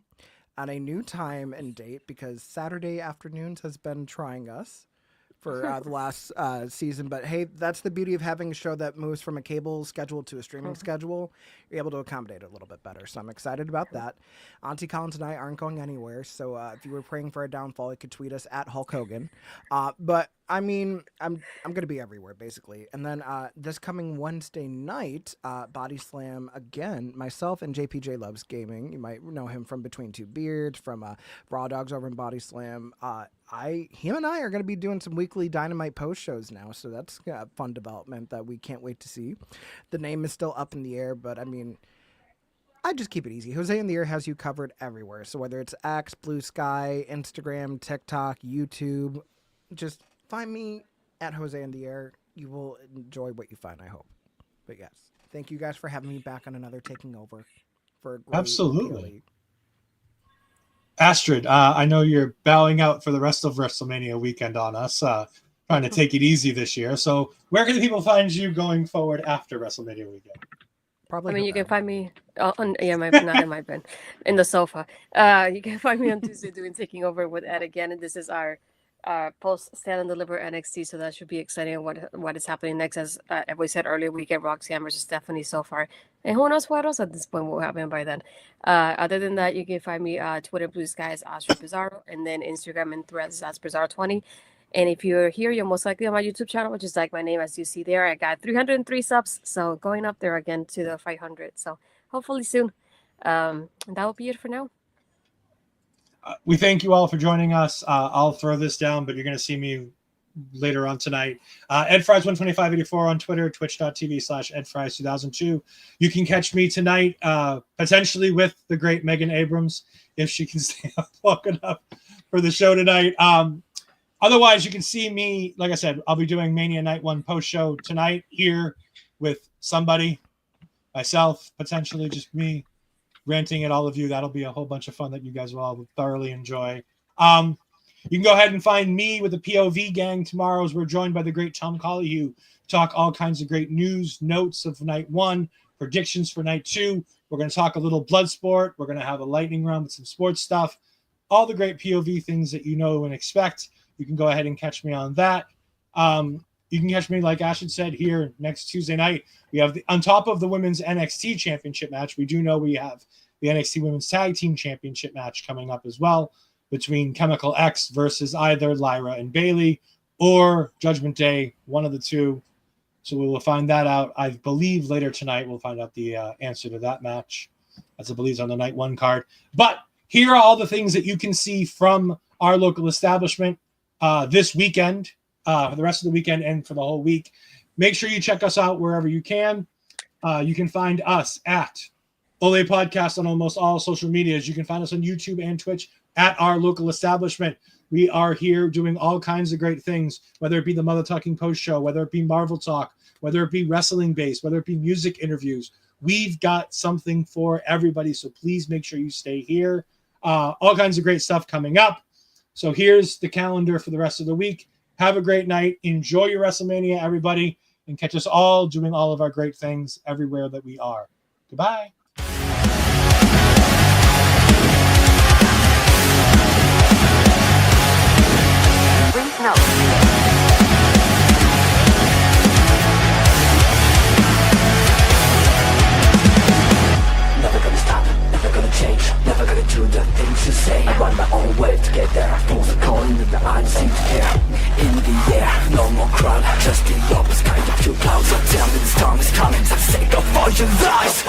on a new time and date, because Saturday afternoons has been trying us for the last season. But hey, that's the beauty of having a show that moves from a cable schedule to a streaming schedule. You're able to accommodate it a little bit better. So I'm excited about that. Auntie Collins and I aren't going anywhere. So if you were praying for a downfall, you could tweet us at Hulk Hogan. But I mean, I'm going to be everywhere, basically. And then this coming Wednesday night, Body Slam again, myself and JPJ Loves Gaming. You might know him from Between Two Beards, from Raw Dogs over in Body Slam. Him and I are going to be doing some weekly Dynamite post shows now, so that's a fun development that we can't wait to see. The name is still up in the air, but I mean, I just keep it easy. Jose in the Air has you covered everywhere. So whether it's X, Blue Sky, Instagram, TikTok, YouTube, just find me at Jose in the Air. You will enjoy what you find, I hope. But yes, thank you guys for having me back on another Taking Over for a great Absolutely. PLE. Astrid, I know you're bowing out for the rest of WrestleMania weekend on us, trying to take it easy this year. So where can the people find you going forward after WrestleMania weekend? Probably I mean, her you can bed. find me on not in my bed, in the sofa. You can find me on Tuesday doing Taking Over with Ed again, and this is our post Stand and Deliver NXT, so that should be exciting. What is happening next? As we said earlier, we get Roxanne versus Stephanie so far, and who knows what else at this point will happen by then. Other than that, you can find me Twitter, Blue Skies, Astro Bizarro, and then Instagram and Threads as Bizarro20. And if you're here, you're most likely on my YouTube channel, which is like my name as you see there. I got 303 subs, so going up there again to the 500. So hopefully soon. That will be it for now. We thank you all for joining us. I'll throw this down, but you're going to see me later on tonight. EdFries12584 on Twitter, twitch.tv/EdFries2002. You can catch me tonight, potentially with the great Megan Abrams, if she can stay up long enough for the show tonight. Otherwise, you can see me, like I said, I'll be doing Mania Night 1 post-show tonight here with somebody, myself, potentially just me, ranting at all of you. That'll be a whole bunch of fun that you guys will all thoroughly enjoy. You can go ahead and find me with the POV gang tomorrow as we're joined by the great Tom Colliehue. Talk all kinds of great news, notes of night 1, predictions for night 2. We're going to talk a little blood sport. We're going to have a lightning round with some sports stuff. All the great POV things that you know and expect. You can go ahead and catch me on that. You can catch me, like Ashton said, here next Tuesday night. We have, on top of the Women's NXT Championship match, we do know we have the NXT Women's Tag Team Championship match coming up as well between Chemical X versus either Lyra and Bailey or Judgment Day, one of the two. So we will find that out. I believe later tonight we'll find out the answer to that match. That's, I believe, on the night 1 card. But here are all the things that you can see from our local establishment this weekend, for the rest of the weekend and for the whole week. Make sure you check us out wherever you can. You can find us at Ole Podcast on almost all social medias. You can find us on YouTube and Twitch at our local establishment. We are here doing all kinds of great things, whether it be the Mother Talking Post Show, whether it be Marvel Talk, whether it be wrestling based, whether it be music interviews. We've got something for everybody, so please make sure you stay here. All kinds of great stuff coming up. So here's the calendar for the rest of the week. Have a great night. Enjoy your WrestleMania, everybody, and catch us all doing all of our great things everywhere that we are. Goodbye. Please note. Never gonna stop, never gonna change, never gonna do the things you say. I run my own way to get there. Pulls a coin and the eyes seem to care. In the air, no more crowd, just the opposite kind of few clouds. So tell me the storm is coming, for the sake of all your lies.